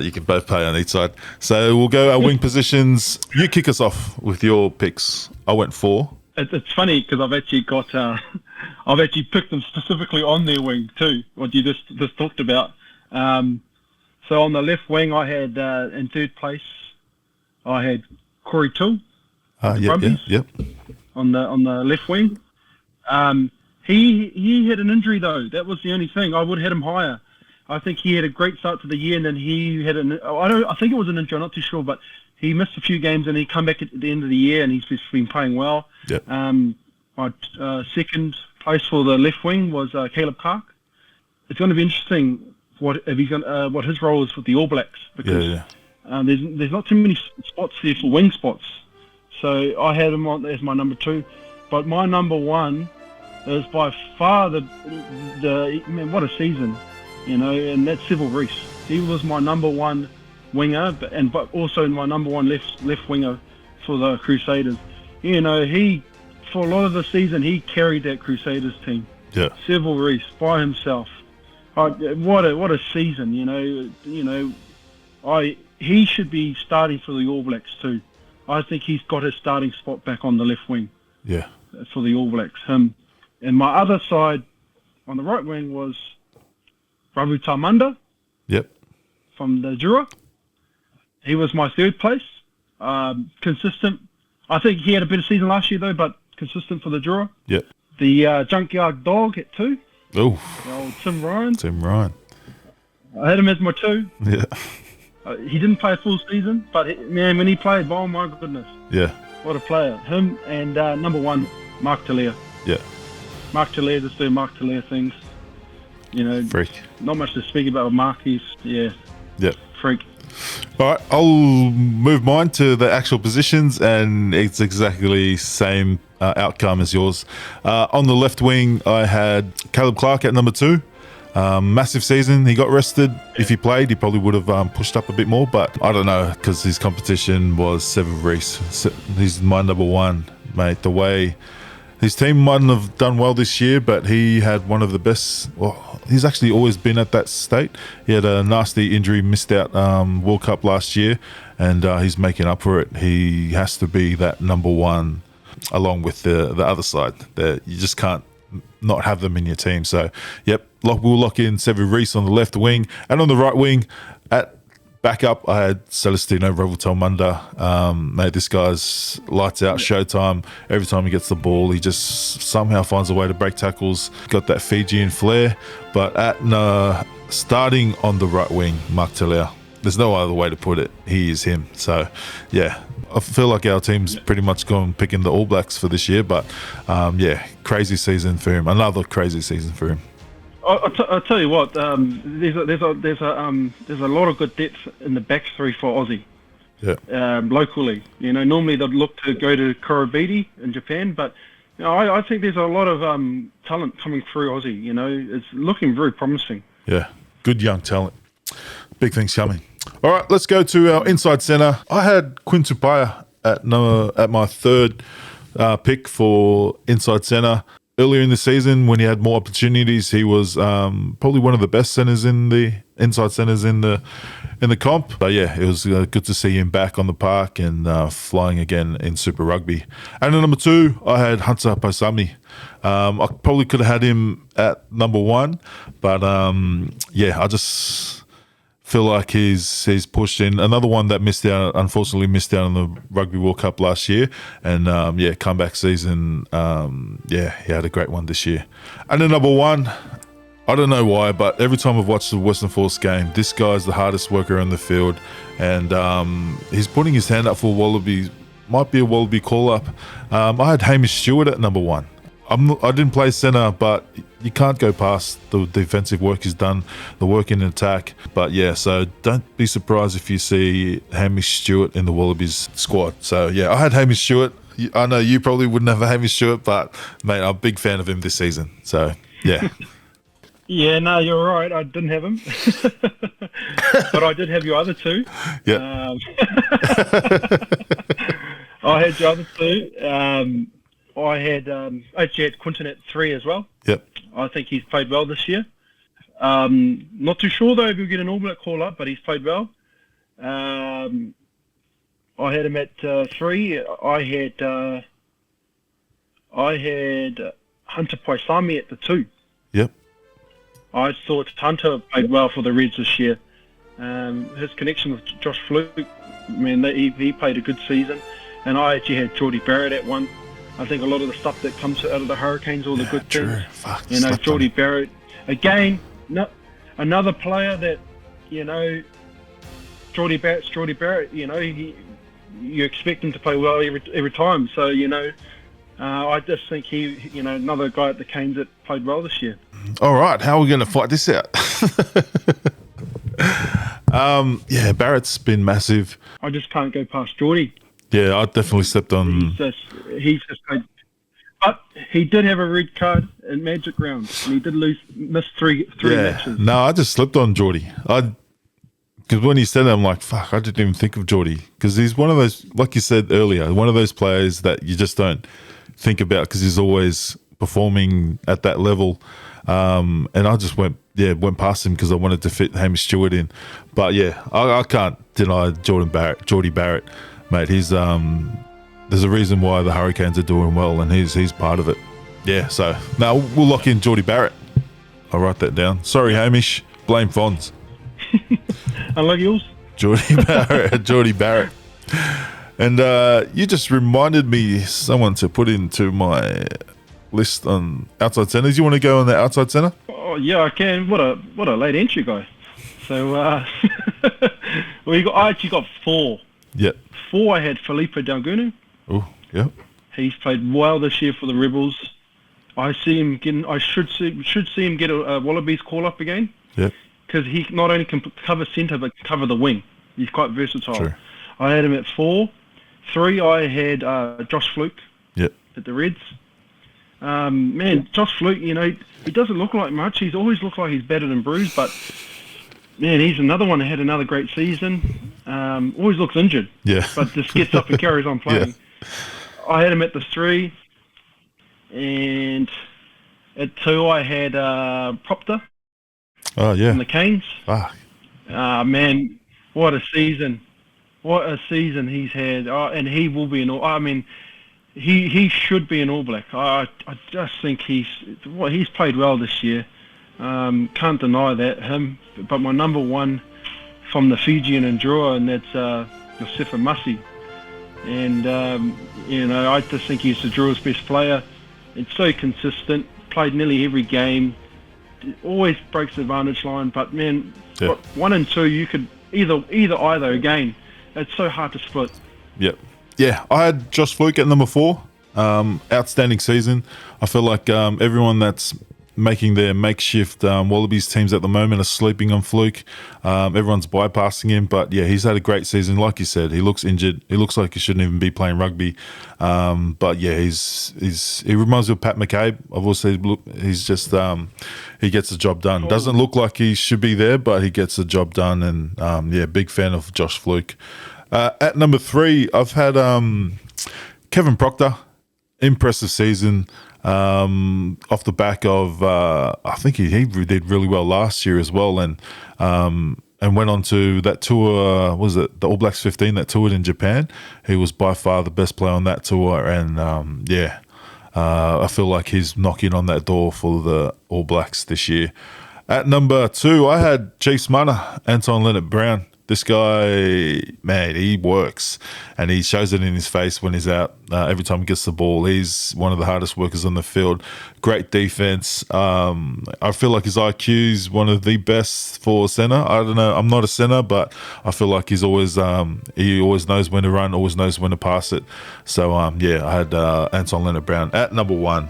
You can both play on each side. So we'll go our wing positions. You kick us off with your picks. I went 4. It's funny because I've actually got, I've actually picked them specifically on their wing too, what you just talked about. So on the left wing, I had, in 3rd place, I had Corey Toole. Yep. On the left wing. He had an injury though. That was the only thing. I would have had him higher. I think he had a great start to the year, and then he had I think it was an injury. I'm not too sure, but he missed a few games, and he come back at the end of the year, and he's just been playing well. Yep. My 2nd place for the left wing was Caleb Clark. It's going to be interesting what his role is with the All Blacks, because there's not too many spots there for wing spots. So I had him on as my number 2, but my number 1 is by far the man, what a season, and that's Civil Reese. He was my number 1 winger, but also my number 1 left winger for the Crusaders. He for a lot of the season he carried that Crusaders team. Yeah, Civil Reese by himself. What a season, he should be starting for the All Blacks too. I think he's got his starting spot back on the left wing. Yeah. For the All Blacks, him. And my other side on the right wing was Ravu Tamanda. Yep. From the Drua. He was my 3rd place. Consistent. I think he had a better season last year though, but consistent for the Drua. Yep. The Junkyard Dog at 2. Oh, The old Tim Ryan. Tim Ryan. I had him as my 2. Yeah. He didn't play a full season, but man, when he played, oh my goodness, Yeah. what a player. Him and number 1, Mark Talia. Yeah. Mark Talia just do Mark Talia things. You know, Freak. not much to speak about with Mark. He's, freak. All right, I'll move mine to the actual positions, and it's exactly same outcome as yours. On the left wing, I had Caleb Clark at number 2. Massive season. He got rested. If he played, he probably would have pushed up a bit more, but I don't know, because his competition was Seven Reese. He's my number 1, mate. The way his team mightn't have done well this year, but he had one of the best. Well, he's actually always been at that state. He had a nasty injury, missed out World Cup last year, and he's making up for it. He has to be that number 1, along with the other side. You just can't not have them in your team. So, yep, we'll lock in Sevu Reece on the left wing, and on the right wing at backup, I had Celestino Revoltel-Munda. Mate, this guy's lights out, showtime. Every time he gets the ball, he just somehow finds a way to break tackles. Got that Fijian flair. But starting on the right wing, Mark Talia. There's no other way to put it. He is him. So, yeah, I feel like our team's pretty much gone picking the All Blacks for this year. But, crazy season for him. Another crazy season for him. I'll tell you what. There's a lot of good depth in the back 3 for Aussie. Yeah. Locally, normally they'd look to go to Kurabiti in Japan, but I think there's a lot of talent coming through Aussie. It's looking very promising. Yeah, good young talent. Big things coming. All right, let's go to our inside centre. I had Quinn Tupaia at my 3rd pick for inside centre. Earlier in the season, when he had more opportunities, he was probably one of the best centres inside centres in the comp. But yeah, it was good to see him back on the park and flying again in Super Rugby. And at number 2, I had Hunter Paisami. I probably could have had him at number 1, but I just feel like he's pushed in. Another one that unfortunately missed out on the Rugby World Cup last year. And comeback season, he had a great one this year. And then number 1, I don't know why, but every time I've watched the Western Force game, this guy's the hardest worker on the field. And he's putting his hand up for Wallaby. Might be a Wallaby call-up. I had Hamish Stewart at number 1. I didn't play centre, but you can't go past the defensive work he's done, the work in attack. But yeah, so don't be surprised if you see Hamish Stewart in the Wallabies squad. So yeah, I had Hamish Stewart. I know you probably wouldn't have a Hamish Stewart, but mate, I'm a big fan of him this season. So yeah. Yeah, no, you're right. I didn't have him, but I did have your other 2. Yeah. I had your other 2. I actually had Quinton at 3 as well. Yep. I think he's played well this year. Not too sure though if he'll get an All Black call up, but he's played well. I had him at 3. I had Hunter Paisami at the 2. Yep. I thought Hunter played well for the Reds this year. His connection with Josh Fluke, he played a good season. And I actually had Geordie Barrett at 1. I think a lot of the stuff that comes out of the Hurricanes, all the good things. Fuck, Geordie Barrett. Again, another player that, Geordie Barrett, you expect him to play well every time. So, I just think he, another guy at the Canes that played well this year. All right, how are we going to fight this out? Barrett's been massive. I just can't go past Geordie. Yeah, I definitely stepped on. He's just played. But he did have a red card in Magic Round, and he did miss three matches. No, I just slipped on Geordie. Because when he said that, I'm like, fuck, I didn't even think of Geordie. Because he's one of those, like you said earlier, one of those players that you just don't think about because he's always performing at that level. And I just went past him because I wanted to fit Hamish Stewart in. But yeah, I can't deny Geordie Barrett. Mate, he's there's a reason why the Hurricanes are doing well, and he's part of it. Yeah, so now we'll lock in Geordie Barrett. I'll write that down. Sorry, Hamish. Blame Fonz. Unlike yours. Geordie Barrett. And you just reminded me someone to put into my list on outside centres. You want to go on the outside centre? Oh yeah, I can. What a late entry guy. So well, I actually got 4. Yep. 4 I had Felipe Dalgunu. Oh, yep. He's played well this year for the Rebels. I should see him get a Wallabies call up again. Yep. Because he not only can cover centre but cover the wing. He's quite versatile. True. I had him at 4. 3 I had Josh Fluke. Yep. At the Reds. Man, Josh Fluke, you know, he doesn't look like much. He's always looked like he's battered and bruised, but man, he's another one that had another great season. Always looks injured. Yeah. But just gets up and carries on playing. Yeah. I had him at the 3. And at 2 I had Proctor. Oh, yeah. From the Canes. Man, what a season. What a season he's had. And he will be he should be an All Black. I just think he's played well this year. Can't deny that, him. But my number 1 from the Fijian and drawer, and that's Josefa Masi. And, you know, I just think he's the drawer's best player. It's so consistent, played nearly every game, always breaks the advantage line. But, man, 1 and 2, you could either again. It's so hard to split. Yep. Yeah, I had Josh Fluke at number 4. Outstanding season. I feel like everyone that's making their makeshift Wallabies teams at the moment are sleeping on Fluke. Everyone's bypassing him, but yeah, he's had a great season. Like you said, he looks injured. He looks like he shouldn't even be playing rugby. But yeah, he reminds me of Pat McCabe. I've also he's just he gets the job done. Doesn't look like he should be there, but he gets the job done. And yeah, big fan of Josh Fluke. At number 3, I've had Kevin Proctor. Impressive season. Off the back of I think he did really well last year as well, and went on to that tour. Was it the All Blacks 15 that toured in Japan? He was by far the best player on that tour, and I feel like he's knocking on that door for the All Blacks this year. At number 2, I had Chiefs Mana, Anton Leonard-Brown. This guy, man, he works, and he shows it in his face when he's out. Every time he gets the ball, he's one of the hardest workers on the field. Great defense. I feel like his IQ is one of the best for centre. I don't know. I'm not a centre, but I feel like he's always he always knows when to run, always knows when to pass it. So yeah, I had Anton Leonard-Brown at number 1.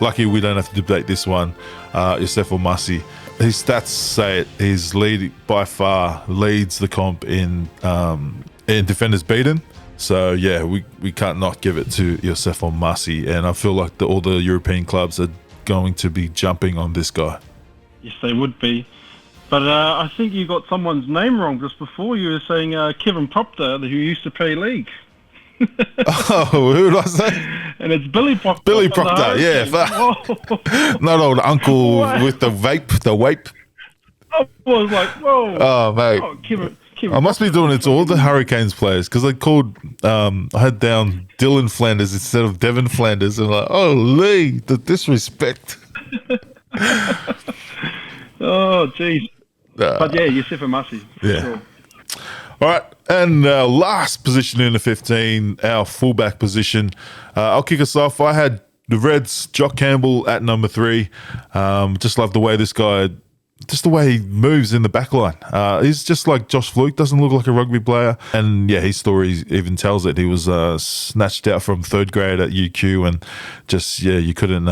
Lucky we don't have to debate this one. Josefa Masi. His stats say it. His lead by far leads the comp in defenders beaten. So yeah, we can't not give it to Josefa Masi, and I feel like all the European clubs are going to be jumping on this guy. Yes, they would be. But I think you got someone's name wrong just before. You were saying Kevin Proctor, who used to play league. Oh, who did I say? And it's Billy Proctor. Billy Proctor, yeah. Not old uncle with the vape. I was like, whoa. Oh, mate. Oh, Kevin I must be doing it to all the Hurricanes players, because I called, I had down Dylan Flanders instead of Devin Flanders, and like, oh, Lee, the disrespect. Oh, jeez. But yeah, Josefa Masi. Yeah. Sure. All right, and our last position in the 15, our fullback position. I'll kick us off. I had the Reds, Jock Campbell at number 3. Just love the way this guy, just the way he moves in the back line. He's just like Josh Fluke, doesn't look like a rugby player. And yeah, his story even tells it. He was snatched out from 3rd grade at UQ, and just, yeah, you couldn't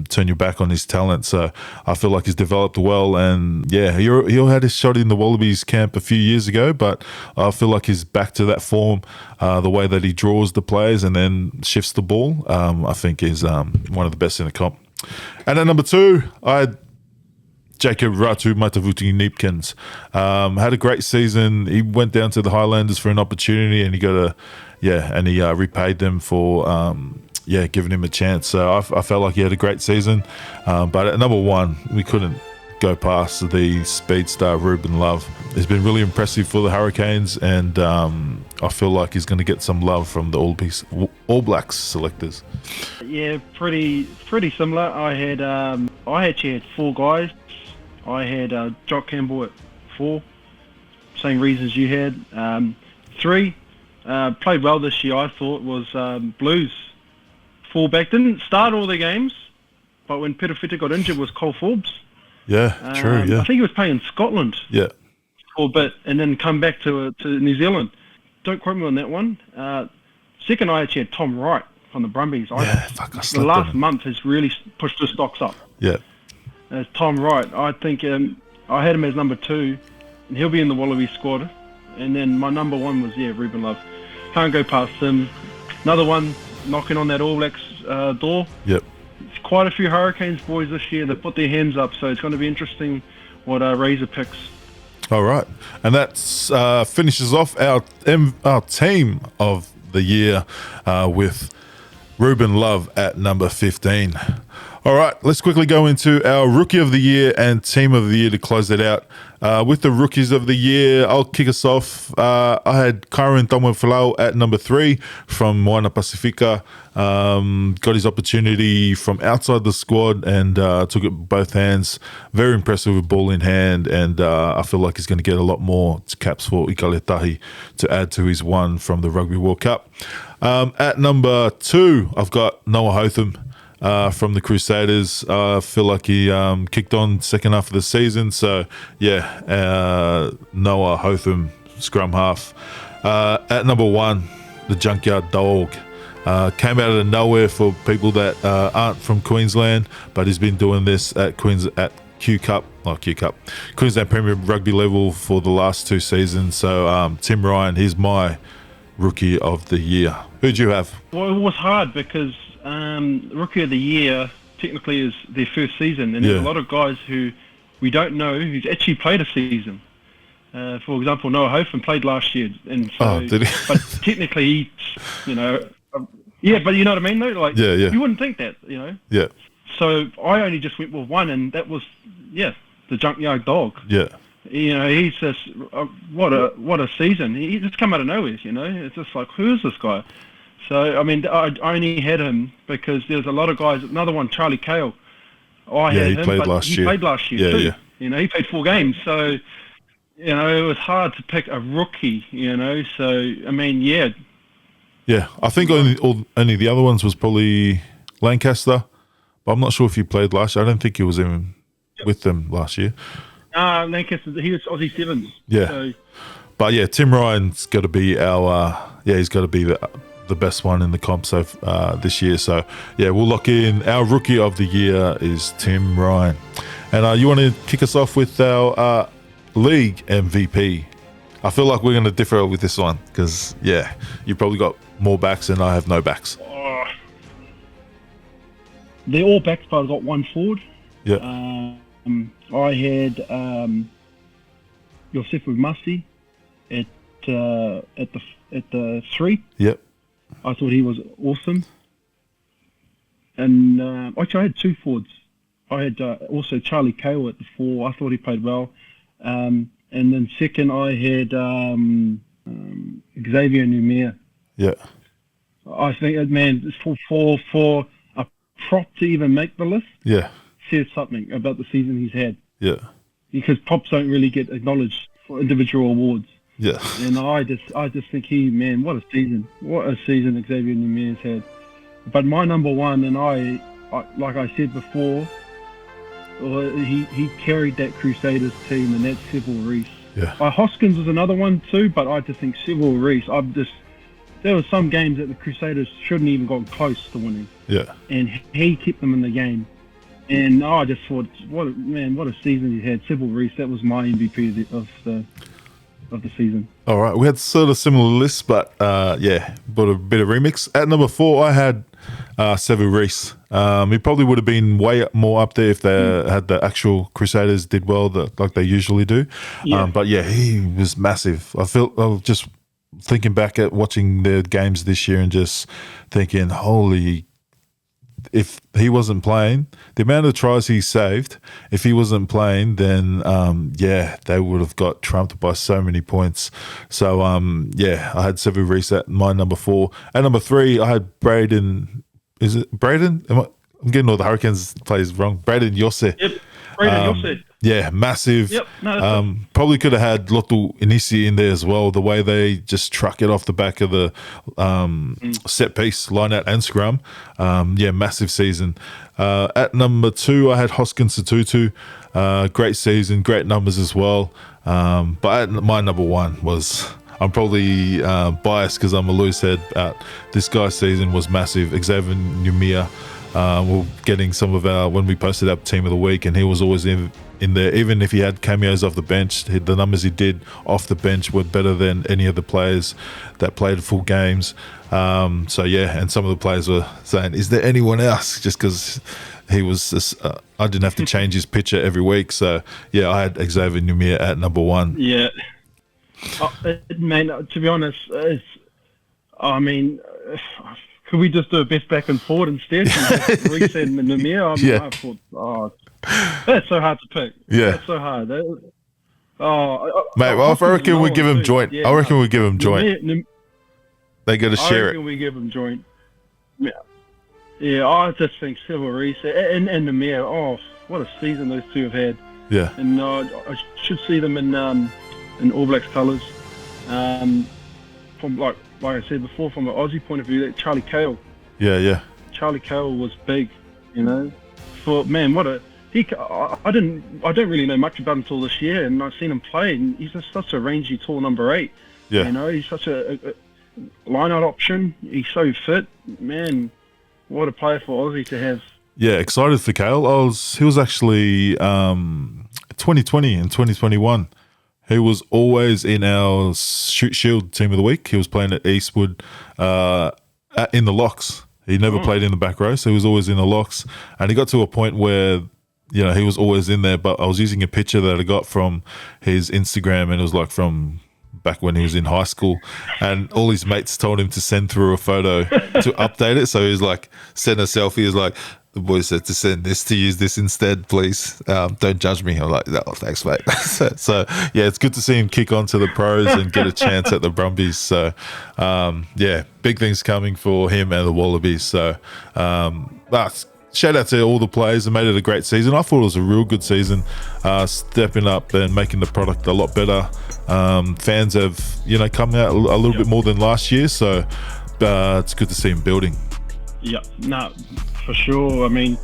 turn your back on his talent. So I feel like he's developed well. And yeah, he had his shot in the Wallabies camp a few years ago, but I feel like he's back to that form. The way that he draws the players and then shifts the ball, I think is one of the best in the comp. And at number 2, I had Jacob Ratu Matavuti Neepkins. Had a great season. He went down to the Highlanders for an opportunity, and he repaid them for giving him a chance. So I felt like he had a great season. But at number 1, we couldn't go past the speed star Ruben Love. He's been really impressive for the Hurricanes, and I feel like he's going to get some love from the All Blacks selectors. Yeah, pretty similar. I actually had 4 guys. I had Jock Campbell at 4, same reasons you had. 3, played well this year, I thought, was Blues. fullback. Didn't start all the games, but when Peter Feta got injured was Cole Forbes. Yeah, true, yeah. I think he was playing in Scotland Yeah. for a bit and then come back to New Zealand. Don't quote me on that one. Second, I actually had Tom Wright from the Brumbies. The last month has really pushed the stocks up. Yeah. As Tom Wright, I think I had him as number 2, and he'll be in the Wallaby squad. And then my number 1 was, Ruben Love. Can't go past him. Another one knocking on that All Blacks door. Yep. It's quite a few Hurricanes boys this year that put their hands up, so it's going to be interesting what Razor picks. All right. And that finishes off our team of the year with Ruben Love at number 15. All right, let's quickly go into our Rookie of the Year and Team of the Year to close it out. With the Rookies of the Year, I'll kick us off. I had Kyron Tomweflau at number 3 from Moana Pacifica. Got his opportunity from outside the squad and took it both hands. Very impressive with ball in hand, and I feel like he's going to get a lot more caps for Ikaletahi to add to his 1 from the Rugby World Cup. At number 2, I've got Noah Hotham. From the Crusaders. I feel like he kicked on second half of the season. So, Noah Hotham, scrum half. At number 1, the Junkyard Dog. Came out of nowhere for people that aren't from Queensland, but he's been doing this at Queensland Premier Rugby level for the last 2 seasons. So, Tim Ryan, he's my Rookie of the Year. Who'd you have? Well, it was hard because Rookie of the Year technically is their first season, and there's a lot of guys who we don't know who's actually played a season. For example, Noah Hotham played last year, and so, did he? But technically, but you know what I mean, though. Like, you wouldn't think that, Yeah. So I only just went with 1, and that was the Junkyard Dog. Yeah. He's just what a season. He just come out of nowhere. It's just like, who is this guy? So, I mean, I only had him because there's a lot of guys. Another one, Charlie Cale. He played last year too. Yeah. He played 4 games. So, it was hard to pick a rookie, So, I mean, Yeah, I think only the other ones was probably Lancaster. But I'm not sure if he played last year. I don't think he was even with them last year. Lancaster, he was Aussie Sevens. Yeah. So. But, Tim Ryan's got to be he's got to be the best one in the comp this year. So, we'll lock in. Our Rookie of the Year is Tim Ryan. And you want to kick us off with our league MVP? I feel like we're going to differ with this one because, you probably got more backs and I have no backs. They're all backs, but I've got 1 forward. Yeah. I had Yosef Musi at the 3. Yep. I thought he was awesome. And actually, I had 2 forwards. I had also Charlie Cale at the 4. I thought he played well. And then second, I had Xavier Numere. Yeah. I think, man, for a prop to even make the list, says something about the season he's had. Yeah. Because props don't really get acknowledged for individual awards. Yeah. And I just think what a season. What a season Xavier Numere's had. But my number 1, and I like I said before, he carried that Crusaders team, and that's Seville Reese. Yeah. Hoskins was another one too, but I just think Seville Reese, there were some games that the Crusaders shouldn't even gotten close to winning. Yeah. And he kept them in the game. And I just thought, what a season he had. Seville Reese, that was my MVP of the season. All right, we had sort of similar lists, but but a bit of remix. At number 4, I had Seville Reese. He probably would have been way more up there if they had the actual Crusaders did well, like they usually do. Yeah. But he was massive. I was just thinking back at watching their games this year and just thinking, holy. If he wasn't playing, the amount of tries he saved, if he wasn't playing, then, they would have got trumped by so many points. So, I had Seville Reese at my number 4. At number 3, I had Braden. Is it Braden? I'm getting all the Hurricanes plays wrong. Braden Yosse. Yep, Braden Yosse. Yeah, massive. Yep. No, Probably could have had Lotu Inisi in there as well. The way they just truck it off the back of the set piece, line out and scrum. Yeah, massive season. At number 2, I had Hoskins Satutu. Great season, great numbers as well. But my number 1 was, I'm probably biased because I'm a loose head. This guy's season was massive. Xavier Numia. We're getting some of our, when we posted our team of the week, and he was always in there. Even if he had cameos off the bench, the numbers he did off the bench were better than any of the players that played full games. So yeah, and some of the players were saying, is there anyone else? Just because he was just, I didn't have to change his picture every week. So yeah, I had Xavier Numia at number 1. yeah. Man, to be honest, could we just do a best back and forward instead? Reset and Namir? Yeah. I thought, that's so hard to pick. Yeah. That's so hard. Mate, well, I reckon we give him joint. Yeah, I reckon we give him joint. They got to share I reckon we give him joint. Yeah, I just think Silver Reese and Namir, what a season those two have had. Yeah. And I should see them in All Blacks colours. From like I said before, from an Aussie point of view, that Charlie Cale. Yeah. Charlie Cale was big, For man, I don't really know much about him until this year, and I've seen him play, and he's just such a rangy, tall number 8. Yeah. He's such a line-out option. He's so fit, man. What a player for Aussie to have. Yeah, excited for Cale. He was actually 2020 and 2021. He was always in our Shoot Shield team of the week. He was playing at Eastwood in the locks. He never played in the back row, so he was always in the locks. And he got to a point where, he was always in there, but I was using a picture that I got from his Instagram, and it was like from back when he was in high school. And all his mates told him to send through a photo to update it. So he was like, send a selfie. He was like, the boy said to send this, to use this instead, please. Don't judge me. I'm like, oh, thanks, mate. So, yeah, it's good to see him kick on to the pros and get a chance at the Brumbies. So, yeah, big things coming for him and the Wallabies. So, shout out to all the players that made it a great season. I thought it was a real good season, stepping up and making the product a lot better. Fans have, come out a little bit more than last year. So, it's good to see him building. Yeah, no, for sure. I mean,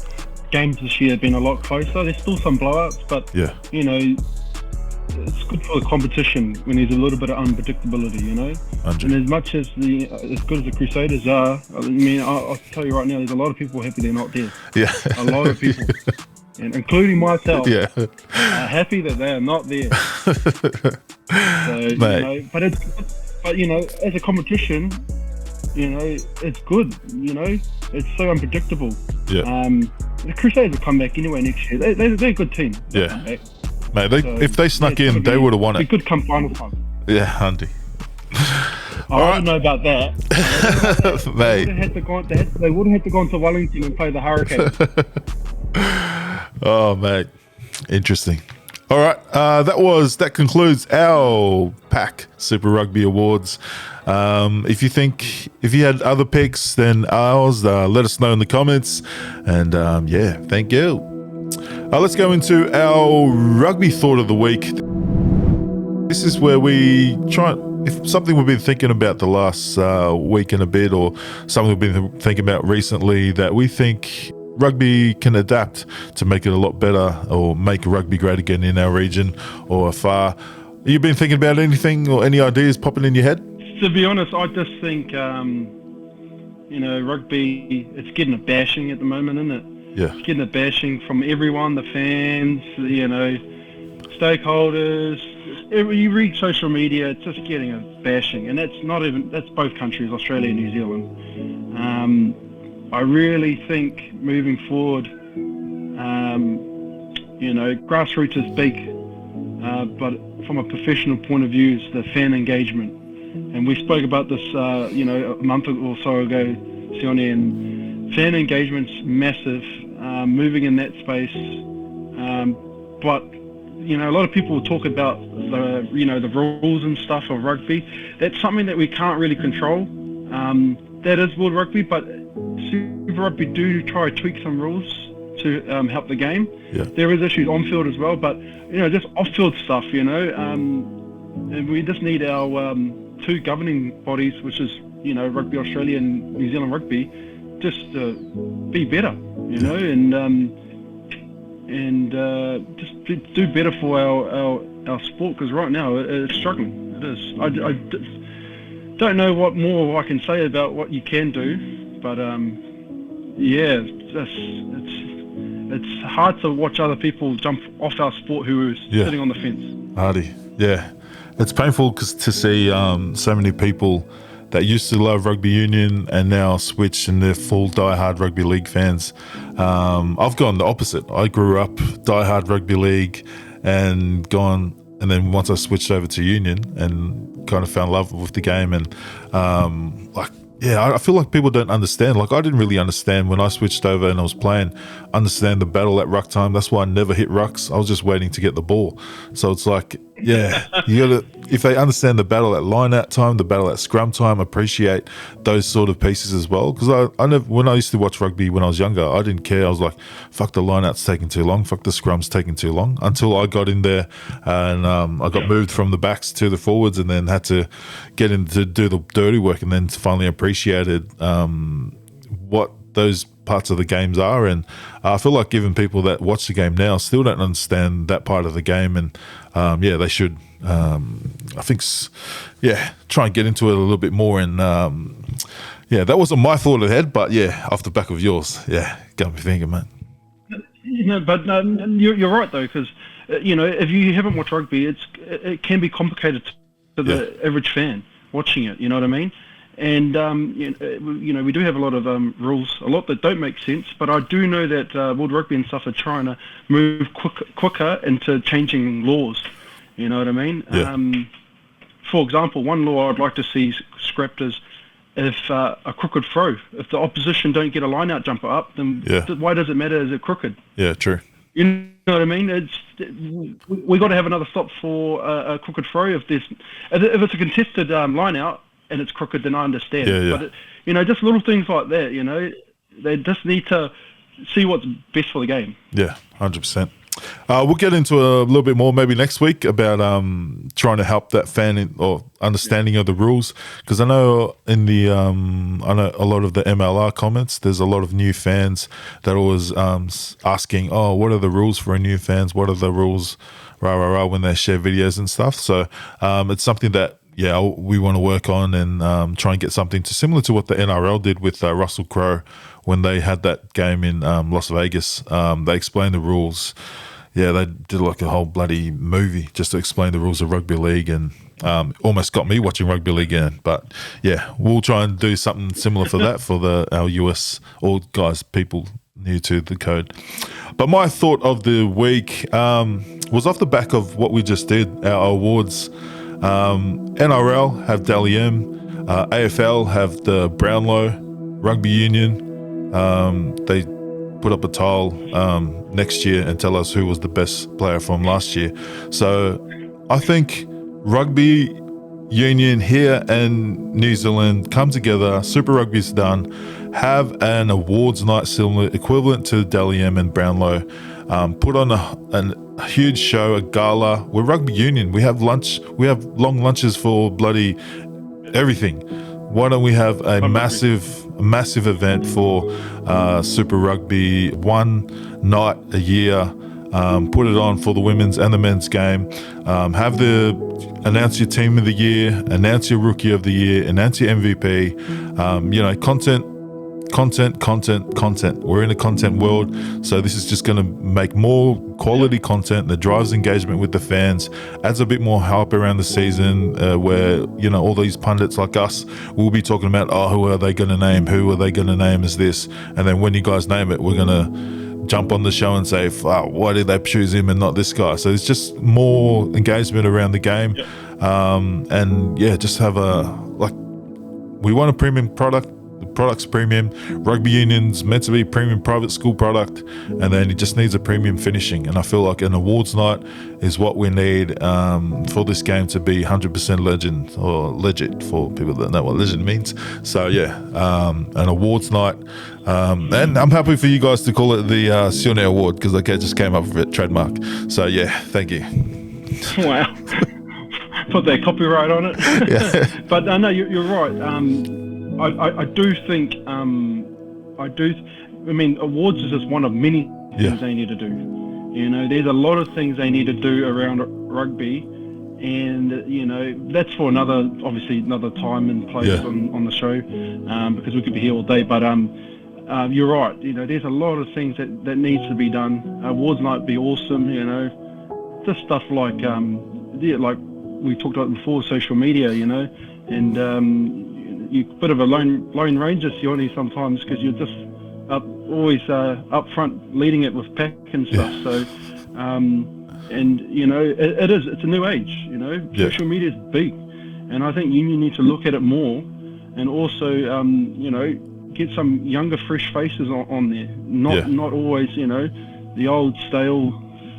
games this year have been a lot closer. There's still some blowouts, but yeah, it's good for the competition when there's a little bit of unpredictability, 100. And as much as as good as the Crusaders are, I'll tell you right now, there's a lot of people happy they're not there. Yeah, a lot of people, and including myself. Yeah, are happy that they are not there. So, but as a competition. It's good. It's so unpredictable. Yeah. The Crusaders will come back anyway next year. They're a good team. Yeah. Mate, if they snuck in, they would have won it. It could come final time. Yeah, Hunty. I don't know about that. Mate. They would have had to go to Wellington and play the Hurricanes. Oh, mate. Interesting. All right, that concludes our PAC Super Rugby Awards. If you had other picks than ours, let us know in the comments. And yeah, thank you. Let's go into our rugby thought of the week. This is where we try, if something we've been thinking about the last week and a bit, or something we've been thinking about recently that we think rugby can adapt to make it a lot better, or make rugby great again in our region or afar. You been thinking about anything or any ideas popping in your head? To be honest, I just think, rugby, it's getting a bashing at the moment, isn't it? Yeah. It's getting a bashing from everyone, the fans, stakeholders. You read social media, it's just getting a bashing. And that's both countries, Australia and New Zealand. I really think moving forward, grassroots is big, but from a professional point of view, it's the fan engagement. And we spoke about this, a month or so ago, Sione, and fan engagement's massive, moving in that space. But a lot of people talk about the rules and stuff of rugby. That's something that we can't really control. That is World Rugby, but Super Rugby do try to tweak some rules to help the game. Yeah. There is issues on field as well, but just off field stuff. And we just need our two governing bodies, which is Rugby Australia and New Zealand Rugby, just be better. And just do better for our sport, because right now it's struggling. It is. I don't know what more I can say about what you can do, but it's hard to watch other people jump off our sport who are sitting on the fence. Hardy, yeah. It's painful to see so many people that used to love rugby union and now switch and they're full diehard rugby league fans. I've gone the opposite. I grew up diehard rugby league and then once I switched over to union and kind of fell in love with the game, and I feel like people don't understand. Like, I didn't really understand when I switched over and I was playing, understand the battle at ruck time. That's why I never hit rucks. I was just waiting to get the ball. So it's like, you gotta, if they understand the battle at line out time, the battle at scrum time, appreciate those sort of pieces as well. Because I never, when I used to watch rugby when I was younger, I didn't care. I was like, fuck, the line out's taking too long, fuck, the scrum's taking too long, until I got in there and I got moved from the backs to the forwards, and then had to get in to do the dirty work, and then finally appreciated what those parts of the games are. And I feel like even people that watch the game now still don't understand that part of the game, and they should I think try and get into it a little bit more. And that wasn't my thought ahead, but off the back of yours, got me thinking, man. You're right though, because if you haven't watched rugby, it can be complicated to the average fan watching it, you know what I mean? And we do have a lot of rules, a lot that don't make sense, but I do know that World Rugby and stuff are trying to move quicker into changing laws, you know what I mean? For example, one law I'd like to see scrapped is if a crooked throw, if the opposition don't get a line-out jumper up, then why does it matter, is it crooked? Yeah, true. You know what I mean? We got to have another stop for a crooked throw. If it's a contested line-out and it's crooked, then I understand. But just little things like that. They just need to see what's best for the game. 100%. We'll get into a little bit more maybe next week about trying to help that fan or understanding of the rules, because I know in the a lot of the MLR comments, there's a lot of new fans that are always asking, what are the rules for new fans? What are the rules, when they share videos and stuff. So it's something that we want to work on and try and get something similar to what the NRL did with Russell Crowe when they had that game in Las Vegas. They explained the rules. They did like a whole bloody movie just to explain the rules of rugby league, and almost got me watching rugby league again. But we'll try and do something similar for that for our US or people new to the code. But my thought of the week was off the back of what we just did, our awards. NRL have Dally M, AFL have the Brownlow, Rugby Union, they put up a tile next year and tell us who was the best player from last year. So I think Rugby Union here and New Zealand come together, Super Rugby's done, have an awards night similar equivalent to Dally M and Brownlow, put on a huge show, a gala. We're Rugby Union. We have lunch. We have long lunches for bloody everything. Why don't we have a massive event for Super Rugby, one night a year, put it on for the women's and the men's game, announce your team of the year, announce your rookie of the year, announce your MVP, content. We're in a content world, so this is just going to make more quality content that drives engagement with the fans, adds a bit more hype around the season, where all these pundits like us will be talking about, who are they going to name as this, and then when you guys name it, we're going to jump on the show and say, why did they choose him and not this guy? So it's just more engagement around the game. Just have we want a premium product. The product's premium. Rugby union's meant to be premium private school product, and then it just needs a premium finishing. And I feel like an awards night is what we need for this game to be 100% legend, or legit for people that know what legend means. So yeah, an awards night. And I'm happy for you guys to call it the Sione Award, because I just came up with it, trademark. So yeah, thank you. Wow. Put that copyright on it. Yeah. But no, you're right. I do think, I mean, awards is just one of many things they need to do. You know, there's a lot of things they need to do around rugby, and, you know, that's for obviously another time and place on the show, because we could be here all day. But you're right, you know, there's a lot of things that needs to be done. Awards might be awesome, you know, just stuff like we talked about before, social media, you know, and you're a bit of a lone ranger, Sione, sometimes, because you're just always up front leading it with pack and stuff. So, and you know, it's a new age, you know. Social media is big, and I think you need to look at it more, and also, you know, get some younger, fresh faces on there. Not always, you know, the old stale,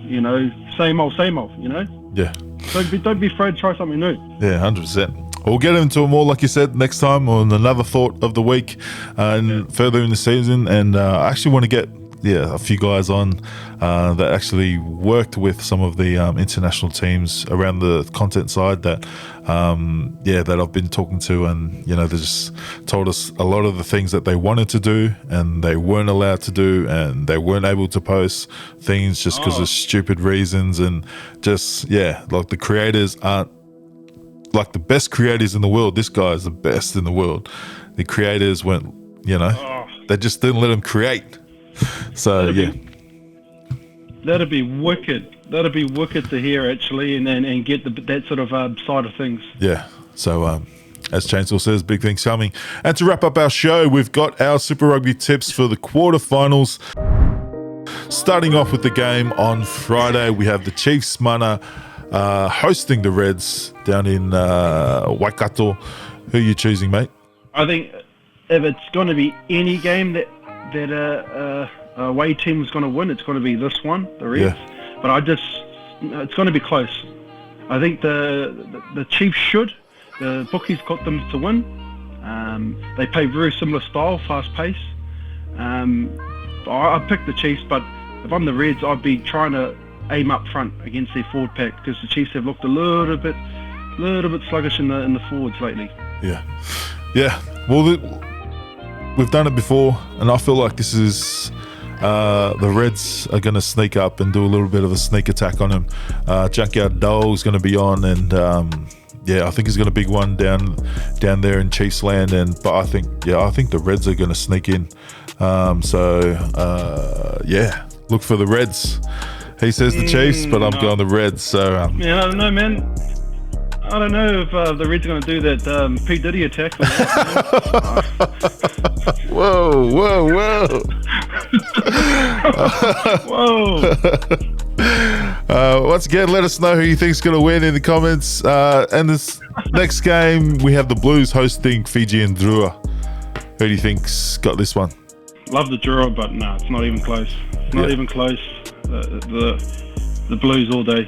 you know, same old, you know. Yeah. Don't be afraid to try something new. Yeah, 100%. We'll get into it more, like you said, next time on another thought of the week and further in the season. And I actually want to get a few guys on that actually worked with some of the international teams around the content side that that I've been talking to, and you know, they just told us a lot of the things that they wanted to do and they weren't allowed to do, and they weren't able to post things just because of stupid reasons. And just like the creators aren't like the best creators in the world. This guy is the best in the world. The creators weren't, you know, they just didn't let him create. So that'd be wicked. That'd be wicked to hear, actually, and get that sort of side of things. Yeah. So as Chainsaw says, big things coming. And to wrap up our show, we've got our Super Rugby tips for the quarterfinals. Starting off with the game on Friday, we have the Chiefs Mana hosting the Reds down in Waikato. Who are you choosing, mate? I think if it's going to be any game that away team is going to win, it's going to be this one, the Reds. Yeah. But it's going to be close. I think the Chiefs should. The bookies got them to win. They play very similar style, fast pace. I picked the Chiefs, but if I'm the Reds, I'd be trying to aim up front against their forward pack, because the Chiefs have looked a little bit sluggish in the forwards lately. Yeah. Well, we've done it before, and I feel like this is the Reds are going to sneak up and do a little bit of a sneak attack on him. Junkyard Dole is going to be on, and I think he's got a big one down there in Chiefs land. But I think the Reds are going to sneak in. Look for the Reds. He says the Chiefs, but I'm going the Reds. So I don't know, man. I don't know if the Reds are going to do that P. Diddy attack. Whoa. Once again, let us know who you think's going to win in the comments. And this next game, we have the Blues hosting Fiji and Drua. Who do you think's got this one? Love the Drua, but no, it's not even close. Not even close. The Blues all day.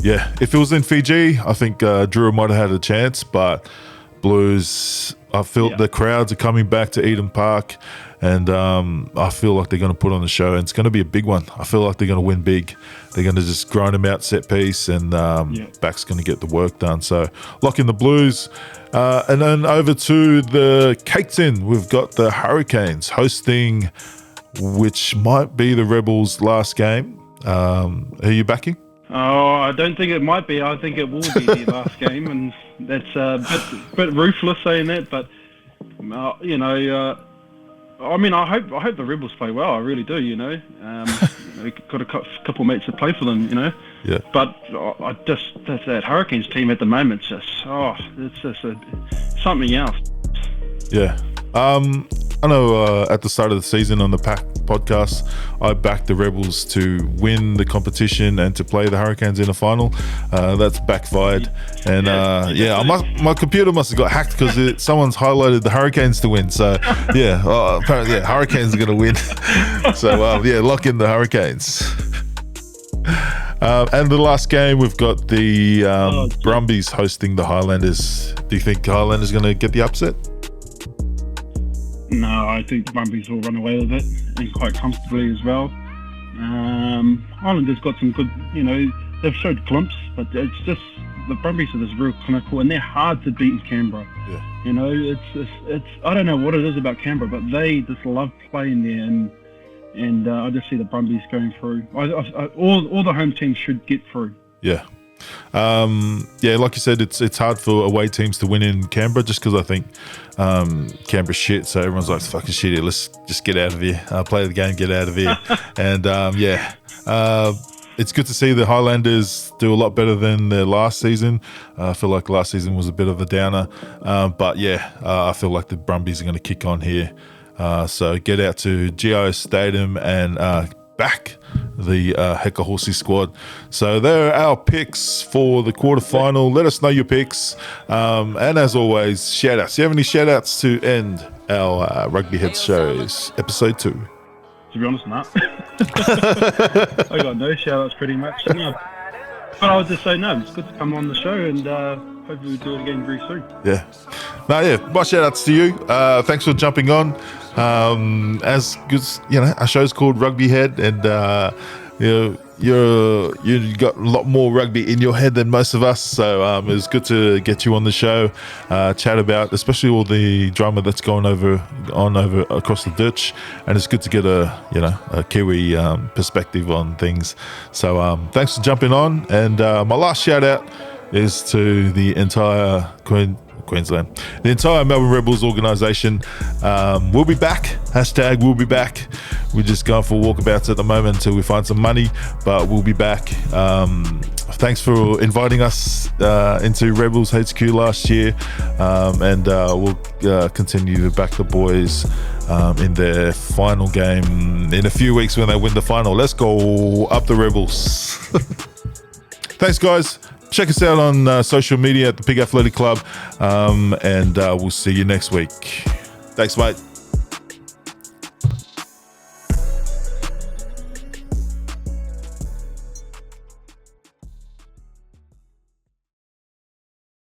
Yeah, if it was in Fiji, I think Drua might have had a chance, but Blues, I feel the crowds are coming back to Eden Park, and I feel like they're going to put on a show, and it's going to be a big one. I feel like they're going to win big. They're going to just grind them out set piece, and back's going to get the work done. So lock in the Blues. And then over to the Cape Tin, we've got the Hurricanes hosting, which might be the Rebels' last game. Are you backing? Oh, I don't think it might be. I think it will be the last game, and that's a bit ruthless saying that. But you know, I mean, I hope the Rebels play well. I really do. You know, we've got a couple of mates that play for them. You know. Yeah. But that's that Hurricanes team at the moment. It's just something else. Yeah. at the start of the season on the Pack podcast, I backed the Rebels to win the competition and to play the Hurricanes in a final. That's backfired, and my computer must have got hacked because someone's highlighted the Hurricanes to win. So apparently Hurricanes are going to win. So lock in the Hurricanes. And the last game, we've got the Brumbies hosting the Highlanders. Do you think the Highlanders are going to get the upset? No, I think the Brumbies will run away with it, and quite comfortably as well. Highlanders got some good, they've showed glimpses, but it's just the Brumbies are just real clinical, and they're hard to beat in Canberra. Yeah. It's I don't know what it is about Canberra, but they just love playing there, and I just see the Brumbies going through. All the home teams should get through. Yeah. Like you said, it's hard for away teams to win in Canberra just because I think Canberra's shit, so everyone's like, fucking shit, let's just get out of here, play the game, get out of here. And it's good to see the Highlanders do a lot better than their last season. I feel like last season was a bit of a downer, I feel like the Brumbies are going to kick on here. So get out to GIO Stadium and back the Heka Horsey squad. So there are our picks for the quarterfinal. Let us know your picks. And as always, shout outs. Do you have any shout outs to end our Rugby Heads shows, episode 2? To be honest, not. I got no shout outs pretty much. No. But I would just say, no, it's good to come on the show, and hopefully we'll do it again very soon. Yeah. My shout outs to you. Thanks for jumping on. As good, our show's called Rugby Head, and you got a lot more rugby in your head than most of us. So it was good to get you on the show, chat about especially all the drama that's going on across the ditch, and it's good to get a Kiwi perspective on things. So thanks for jumping on, and my last shout out is to the entire Queensland, the entire Melbourne Rebels organisation. We'll be back. # we'll be back. We're just going for walkabouts at the moment until we find some money, but we'll be back. Thanks for inviting us into Rebels HQ last year, and we'll continue to back the boys in their final game in a few weeks when they win the final. Let's go up the Rebels. Thanks, guys. Check us out on social media at the Pig Athletic Club, and we'll see you next week. Thanks, mate.